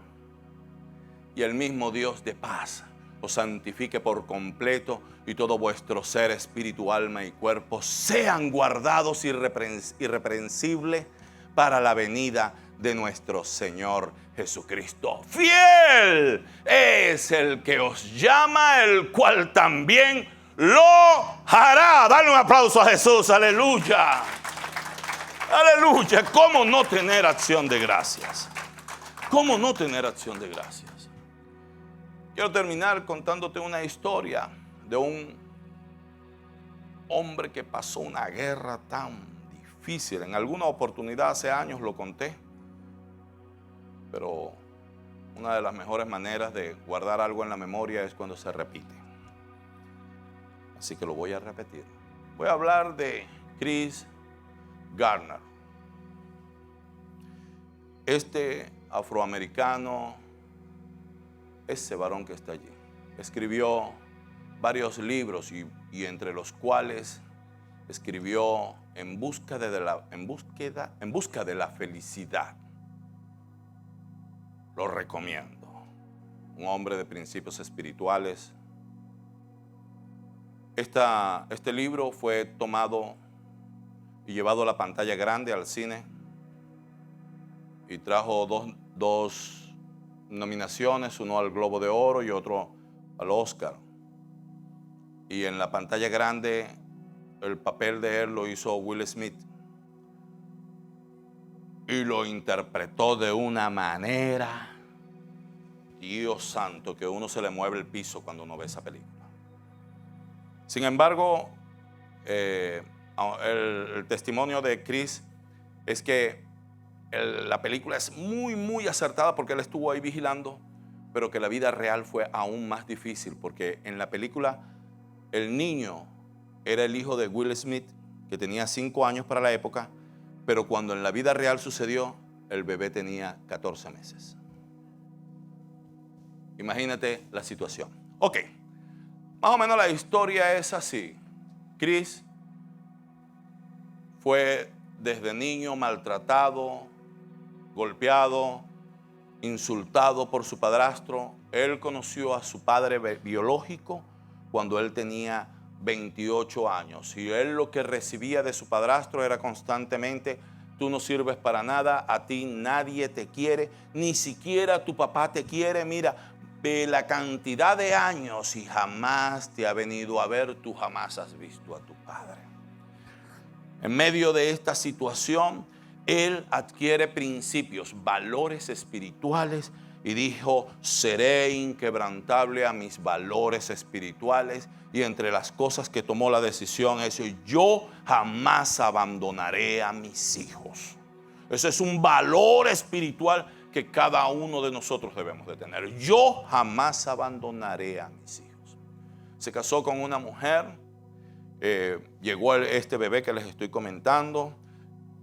Y el mismo Dios de paz os santifique por completo, y todo vuestro ser, espíritu, alma y cuerpo sean guardados irreprensibles para la venida de nuestro Señor Jesucristo. Fiel es el que os llama, el cual también lo hará. Dale un aplauso a Jesús, aleluya. Aleluya. ¿Cómo no tener acción de gracias? ¿Cómo no tener acción de gracias? Quiero terminar contándote una historia de un hombre que pasó una guerra tan difícil. En alguna oportunidad hace años lo conté, pero una de las mejores maneras de guardar algo en la memoria es cuando se repite. Así que lo voy a repetir. Voy a hablar de Chris Gardner. Este afroamericano, ese varón que está allí, escribió varios libros y entre los cuales escribió En busca de la felicidad. Lo recomiendo. Un hombre de principios espirituales. Este libro fue tomado y llevado a la pantalla grande, al cine, y trajo dos nominaciones, uno al Globo de Oro y otro al Oscar. Y en la pantalla grande el papel de él lo hizo Will Smith y lo interpretó de una manera, Dios santo, que a uno se le mueve el piso cuando uno ve esa película. Sin embargo, el testimonio de Chris es que la película es muy, muy acertada porque él estuvo ahí vigilando, pero que la vida real fue aún más difícil porque en la película el niño era el hijo de Will Smith, que tenía 5 años para la época, pero cuando en la vida real sucedió, el bebé tenía 14 meses. Imagínate la situación. Ok, más o menos la historia es así. Chris fue desde niño maltratado, golpeado, insultado por su padrastro. Él conoció a su padre biológico cuando él tenía 28 años. Y él lo que recibía de su padrastro era constantemente: tú no sirves para nada, a ti nadie te quiere, ni siquiera tu papá te quiere. Mira, ve la cantidad de años y jamás te ha venido a ver, tú jamás has visto a tu padre. En medio de esta situación, él adquiere principios, valores espirituales y dijo: seré inquebrantable a mis valores espirituales. Y entre las cosas que tomó la decisión es: yo jamás abandonaré a mis hijos. Ese es un valor espiritual que cada uno de nosotros debemos de tener. Yo jamás abandonaré a mis hijos. Se casó con una mujer, llegó este bebé que les estoy comentando,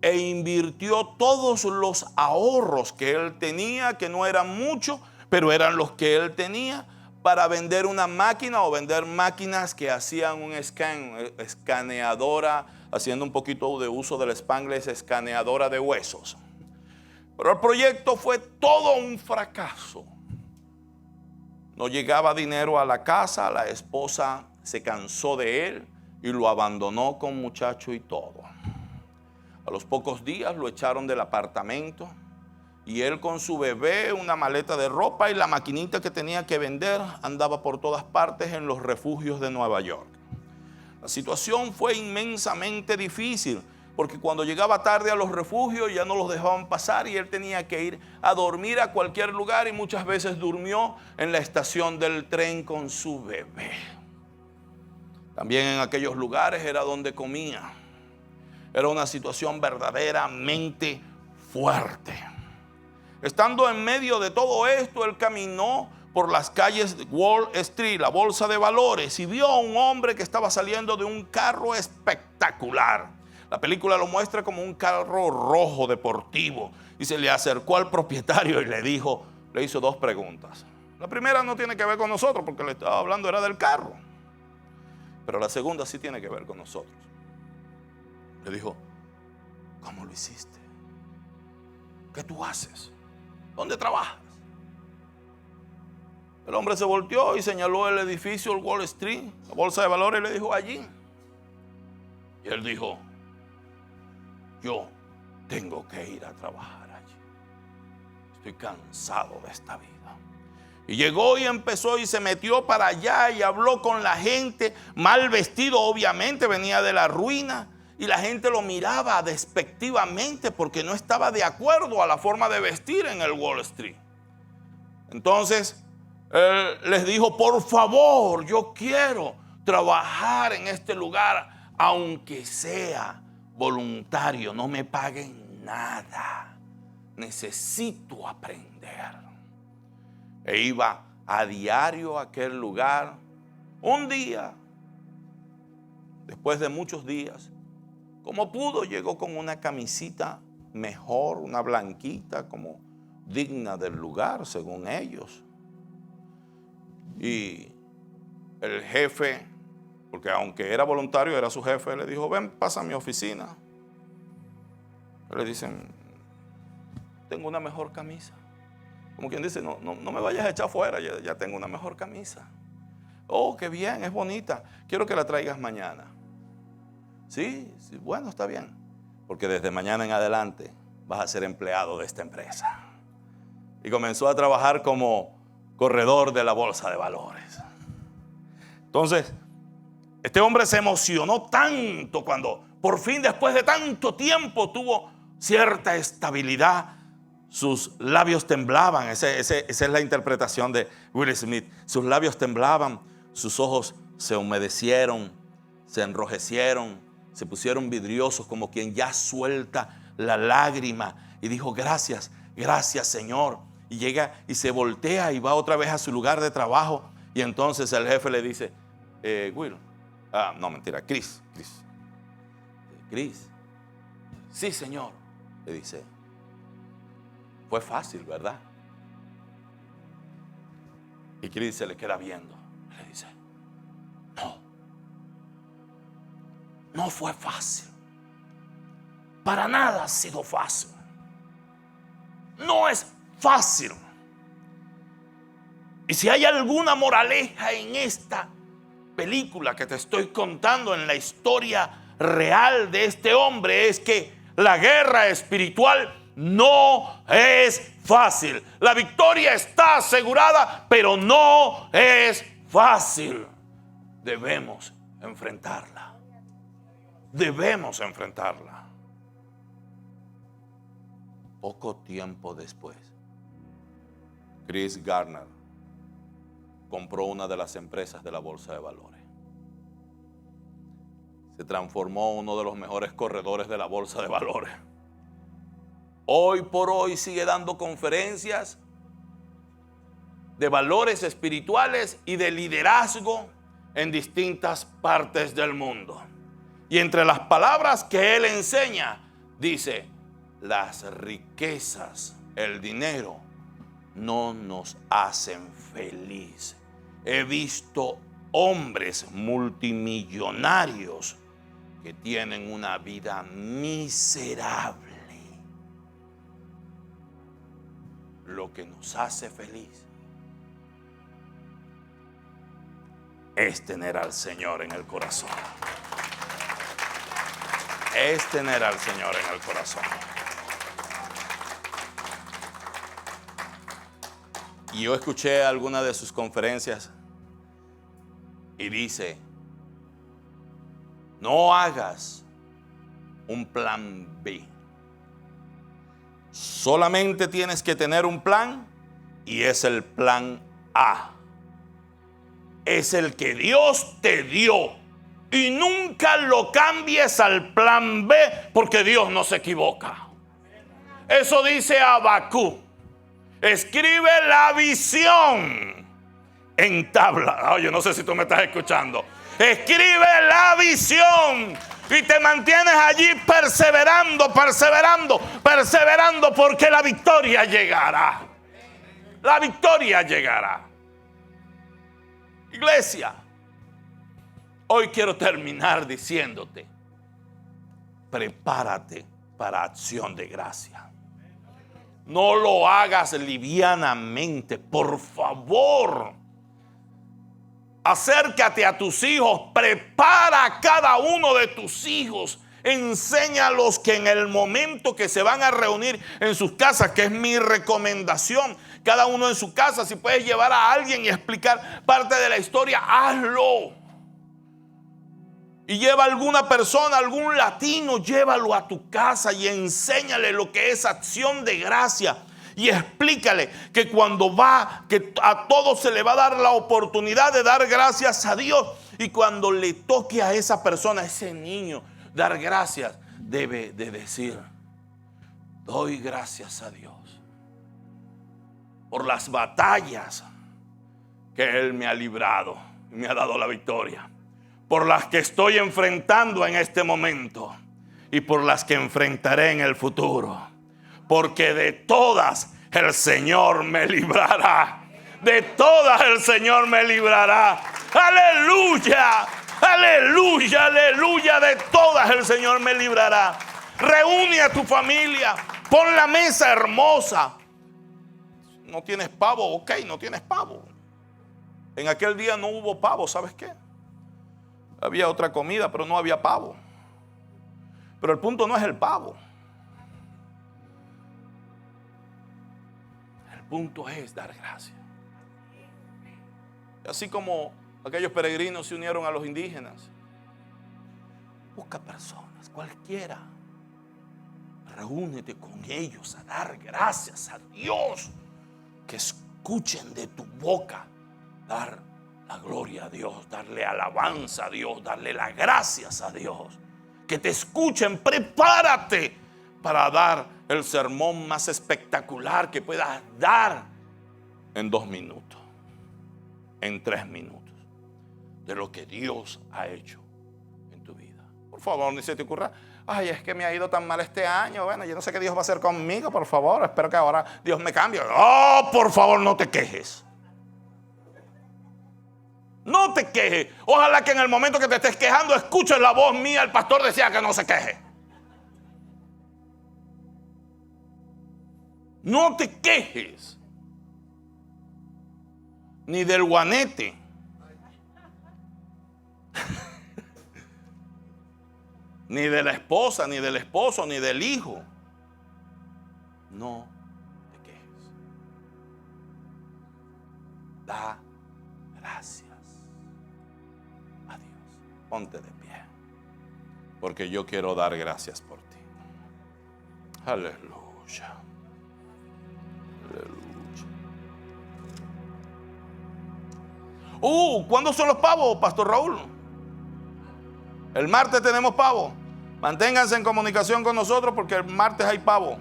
e invirtió todos los ahorros que él tenía, que no eran muchos, pero eran los que él tenía, para vender una máquina o vender máquinas que hacían un escaneadora, haciendo un poquito de uso del Spanglish, escaneadora de huesos. Pero el proyecto fue todo un fracaso. No llegaba dinero a la casa, la esposa se cansó de él y lo abandonó con muchacho y todo. A los pocos días lo echaron del apartamento y él con su bebé, una maleta de ropa y la maquinita que tenía que vender, andaba por todas partes en los refugios de Nueva York. La situación fue inmensamente difícil porque cuando llegaba tarde a los refugios ya no los dejaban pasar y él tenía que ir a dormir a cualquier lugar, y muchas veces durmió en la estación del tren con su bebé. También en aquellos lugares era donde comía. Era una situación verdaderamente fuerte. Estando en medio de todo esto, él caminó por las calles de Wall Street, la bolsa de valores, y vio a un hombre que estaba saliendo de un carro espectacular. La película lo muestra como un carro rojo deportivo, y se le acercó al propietario y le hizo 2 preguntas. La primera no tiene que ver con nosotros porque le estaba hablando era del carro, pero la segunda sí tiene que ver con nosotros. Le dijo: ¿cómo lo hiciste? ¿Qué tú haces? ¿Dónde trabajas? El hombre se volteó y señaló el edificio, el Wall Street, la bolsa de valores, y le dijo: allí. Y él dijo: yo tengo que ir a trabajar allí. estoy cansado de esta vida. Y llegó y empezó y se metió para allá y habló con la gente, mal vestido obviamente, venía de la ruina. Y la gente lo miraba despectivamente porque no estaba de acuerdo a la forma de vestir en el Wall Street. Entonces, él les dijo, por favor, yo quiero trabajar en este lugar, aunque sea voluntario, no me paguen nada. Necesito aprender. E iba a diario a aquel lugar. Un día, después de muchos días, como pudo, llegó con una camisita mejor, una blanquita, como digna del lugar, según ellos. Y el jefe, porque aunque era voluntario, era su jefe, le dijo, ven, pasa a mi oficina. Le dicen, tengo una mejor camisa. Como quien dice, no me vayas a echar fuera, ya tengo una mejor camisa. Oh, qué bien, es bonita. Quiero que la traigas mañana. Sí, bueno, está bien. Porque desde mañana en adelante vas a ser empleado de esta empresa. Y comenzó a trabajar como corredor de la bolsa de valores. Entonces, este hombre se emocionó tanto cuando por fin, después de tanto tiempo, tuvo cierta estabilidad. Sus labios temblaban, esa es la interpretación de Will Smith. Sus labios temblaban, sus ojos se humedecieron, se enrojecieron, se pusieron vidriosos como quien ya suelta la lágrima. Y dijo, gracias, gracias Señor. Y llega y se voltea y va otra vez a su lugar de trabajo. Y entonces el jefe le dice, Will, no mentira, Chris. Sí Señor, le dice. Fue fácil, ¿verdad? Y Chris se le queda viendo. Le dice, no fue fácil. Para nada ha sido fácil. No es fácil. Y si hay alguna moraleja en esta película que te estoy contando, en la historia real de este hombre, es que la guerra espiritual no es fácil. La victoria está asegurada, pero no es fácil. Debemos enfrentarla. Debemos enfrentarla. Poco tiempo después, Chris Gardner compró una de las empresas de la bolsa de valores. Se transformó en uno de los mejores corredores de la bolsa de valores. Hoy por hoy sigue dando conferencias de valores espirituales y de liderazgo en distintas partes del mundo. Y entre las palabras que él enseña, dice, las riquezas, el dinero, no nos hacen feliz. He visto hombres multimillonarios que tienen una vida miserable. Lo que nos hace feliz es tener al Señor en el corazón. Es tener al Señor en el corazón. Y yo escuché alguna de sus conferencias y dice, no hagas un plan B. Solamente tienes que tener un plan y es el plan A. Es el que Dios te dio y nunca lo cambies al plan B porque Dios no se equivoca. Eso dice Habacuc. Escribe la visión en tabla. Oye, no sé si tú me estás escuchando. Escribe la visión y te mantienes allí perseverando porque la victoria llegará. La victoria llegará. Iglesia, hoy quiero terminar diciéndote, prepárate para acción de gracia. No lo hagas livianamente, por favor. Acércate a tus hijos, prepara a cada uno de tus hijos Enséñalos que en el momento que se van a reunir en sus casas, que es mi recomendación, cada uno en su casa, si puedes llevar a alguien y explicar parte de la historia, hazlo. Y lleva a alguna persona, algún latino, llévalo a tu casa y enséñale lo que es acción de gracia. Y explícale que cuando va, que a todos se le va a dar la oportunidad de dar gracias a Dios. Y cuando le toque a esa persona, a ese niño, dar gracias, debe de decir: doy gracias a Dios por las batallas que Él me ha librado y me ha dado la victoria, por las que estoy enfrentando en este momento y por las que enfrentaré en el futuro. Porque de todas el Señor me librará. De todas el Señor me librará. Aleluya, aleluya, aleluya. De todas el Señor me librará. Reúne a tu familia. Pon la mesa hermosa. No tienes pavo, ok, no tienes pavo. En aquel día no hubo pavo, ¿sabes qué? Había otra comida, pero no había pavo. Pero el punto no es el pavo. El punto es dar gracias. Así como aquellos peregrinos se unieron a los indígenas, busca personas, cualquiera. Reúnete con ellos a dar gracias a Dios. Que escuchen de tu boca dar la gloria a Dios, darle alabanza a Dios, darle las gracias a Dios. Que te escuchen, prepárate para dar el sermón más espectacular que puedas dar en 2 minutos, en 3 minutos, de lo que Dios ha hecho en tu vida. Por favor, ni se te ocurra: ay, es que me ha ido tan mal este año. Bueno, yo no sé qué Dios va a hacer conmigo, por favor. Espero que ahora Dios me cambie. Oh, por favor, no te quejes. No te quejes. Ojalá que en el momento que te estés quejando escuches la voz mía. El pastor decía que no se queje. No te quejes. Ni del guanete. Ni de la esposa, ni del esposo, ni del hijo. No te quejes. Da gracias a Dios. Ponte de pie, porque yo quiero dar gracias por ti. Aleluya. Aleluya. ¿Cuándo son los pavos, Pastor Raúl? El martes tenemos pavo. Manténganse en comunicación con nosotros porque el martes hay pavo.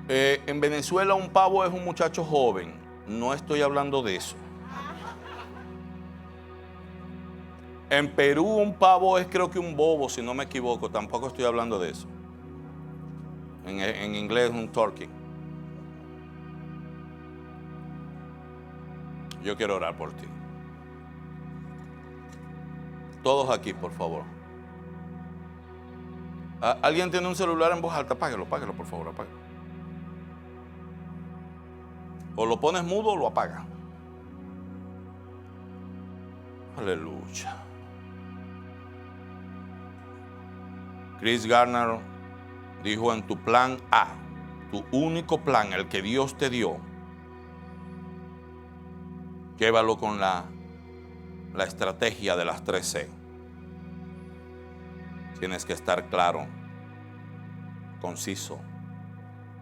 En Venezuela un pavo es un muchacho joven. No estoy hablando de eso. En Perú un pavo es, creo que un bobo, si no me equivoco. Tampoco estoy hablando de eso. En inglés es un turkey. Yo quiero orar por ti. Todos aquí, por favor. ¿Alguien tiene un celular en voz alta? Apáguelo, por favor, apáguelo. O lo pones mudo o lo apagas. Aleluya. Chris Garner dijo: en tu plan A, tu único plan, el que Dios te dio, llévalo con la estrategia de las 3C. Tienes que estar claro, conciso,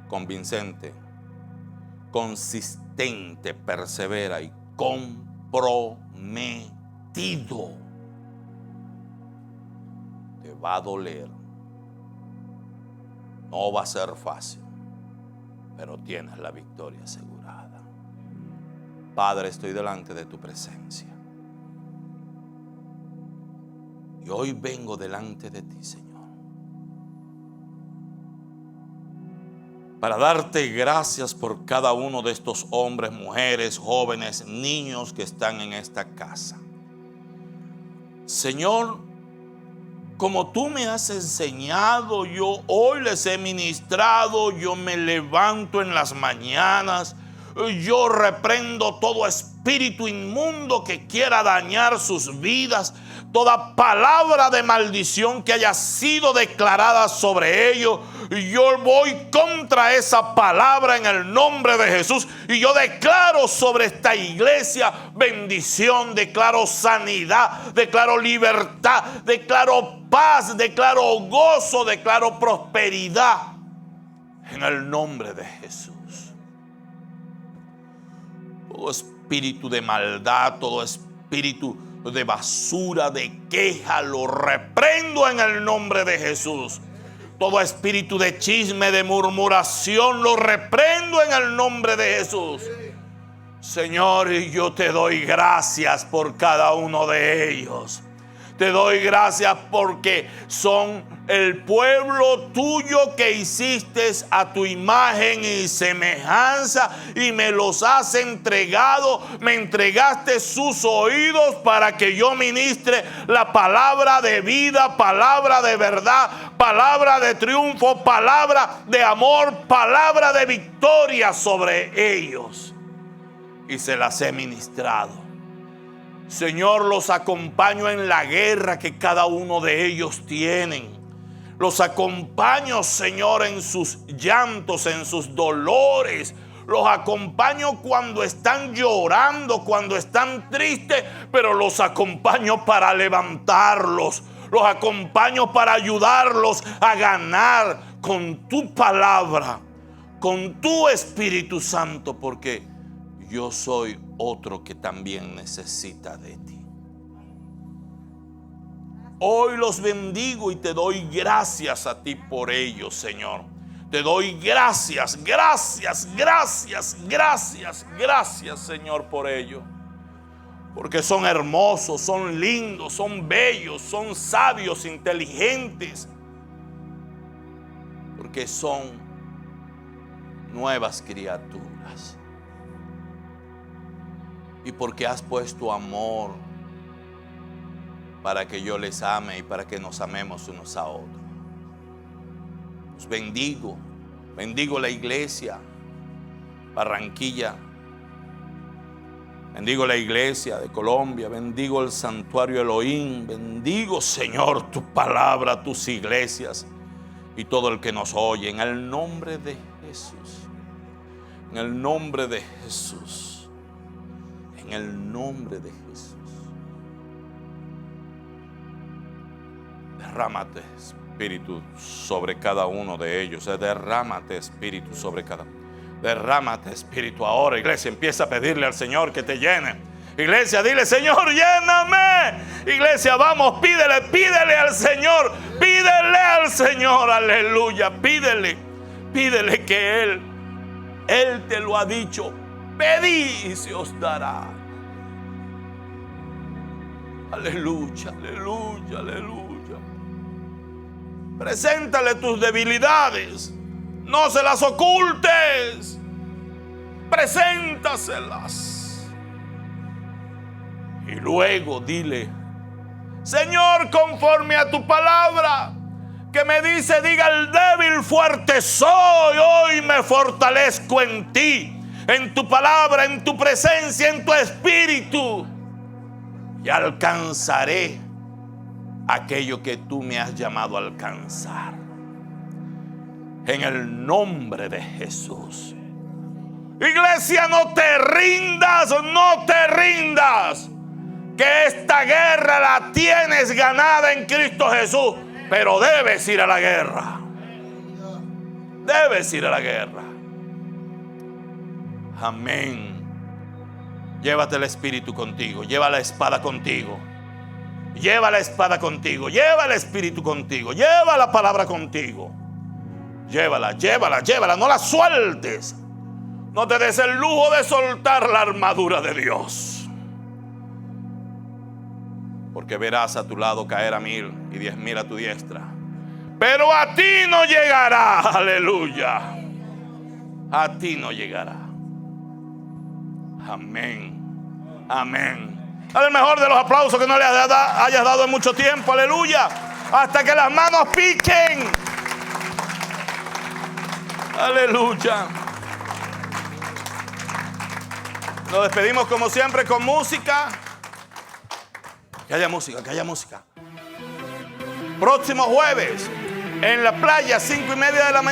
convincente, consistente, persevera y comprometido. Te va a doler. No va a ser fácil, pero tienes la victoria asegurada. Padre, estoy delante de tu presencia. Y hoy vengo delante de ti, Señor, para darte gracias por cada uno de estos hombres, mujeres, jóvenes, niños que están en esta casa. Señor, como tú me has enseñado, yo hoy les he ministrado. Yo me levanto en las mañanas, yo reprendo todo espíritu inmundo que quiera dañar sus vidas, toda palabra de maldición que haya sido declarada sobre ellos. Y yo voy contra esa palabra en el nombre de Jesús. Y yo declaro sobre esta iglesia bendición, declaro sanidad, declaro libertad, declaro paz, declaro gozo, declaro prosperidad en el nombre de Jesús. Todo espíritu de maldad, todo espíritu de basura, de queja, lo reprendo en el nombre de Jesús. Todo espíritu de chisme, de murmuración, lo reprendo en el nombre de Jesús. Señor, yo te doy gracias por cada uno de ellos. Te doy gracias porque son el pueblo tuyo que hiciste a tu imagen y semejanza y me los has entregado. Me entregaste sus oídos para que yo ministre la palabra de vida, palabra de verdad, palabra de triunfo, palabra de amor, palabra de victoria sobre ellos. Y se las he ministrado. Señor, los acompaño en la guerra que cada uno de ellos tienen. Los acompaño, Señor, en sus llantos, en sus dolores. Los acompaño cuando están llorando, cuando están tristes, pero los acompaño para levantarlos. Los acompaño para ayudarlos a ganar con tu palabra, con tu Espíritu Santo, porque yo soy otro que también necesita de ti. Hoy los bendigo y te doy gracias a ti por ellos, Señor. Te doy gracias, gracias, gracias, gracias, gracias, Señor, por ellos. Porque son hermosos, son lindos, son bellos, son sabios, inteligentes. Porque son nuevas criaturas. Y porque has puesto amor para que yo les ame y para que nos amemos unos a otros. Los bendigo. Bendigo la iglesia Barranquilla. Bendigo la iglesia de Colombia. Bendigo el santuario Elohim. Bendigo, Señor, tu palabra, tus iglesias y todo el que nos oye. En el nombre de Jesús. En el nombre de Jesús. En el nombre de Jesús. Derrámate, Espíritu, sobre cada uno de ellos. Derrámate, Espíritu, sobre cada uno. Derrámate, Espíritu, ahora. Iglesia, empieza a pedirle al Señor que te llene. Iglesia, dile: Señor, lléname. Iglesia, vamos, pídele al Señor. Pídele al Señor, aleluya. Pídele que Él te lo ha dicho. Pedid y se os dará. Aleluya, aleluya, aleluya. Preséntale tus debilidades. No se las ocultes. Preséntaselas. Y luego dile: Señor, conforme a tu palabra que me dice, diga el débil, fuerte soy. Hoy me fortalezco en ti, en tu palabra, en tu presencia, en tu espíritu. Y alcanzaré aquello que tú me has llamado a alcanzar. En el nombre de Jesús. Iglesia, no te rindas, no te rindas. Que esta guerra la tienes ganada en Cristo Jesús. Pero debes ir a la guerra. Debes ir a la guerra. Amén. Llévate el Espíritu contigo. Lleva la espada contigo. Lleva la espada contigo. Lleva el Espíritu contigo. Lleva la palabra contigo. Llévala, llévala, llévala. No la sueltes. No te des el lujo de soltar la armadura de Dios. Porque verás a tu lado caer a 1000 y 10,000 a tu diestra. Pero a ti no llegará. Aleluya. A ti no llegará. Amén. Amén. Dale el mejor de los aplausos que no le hayas dado en mucho tiempo. Aleluya. Hasta que las manos piquen. Aleluya. Nos despedimos como siempre con música. Que haya música, que haya música. Próximo jueves, en la playa, 5:30 de la mañana.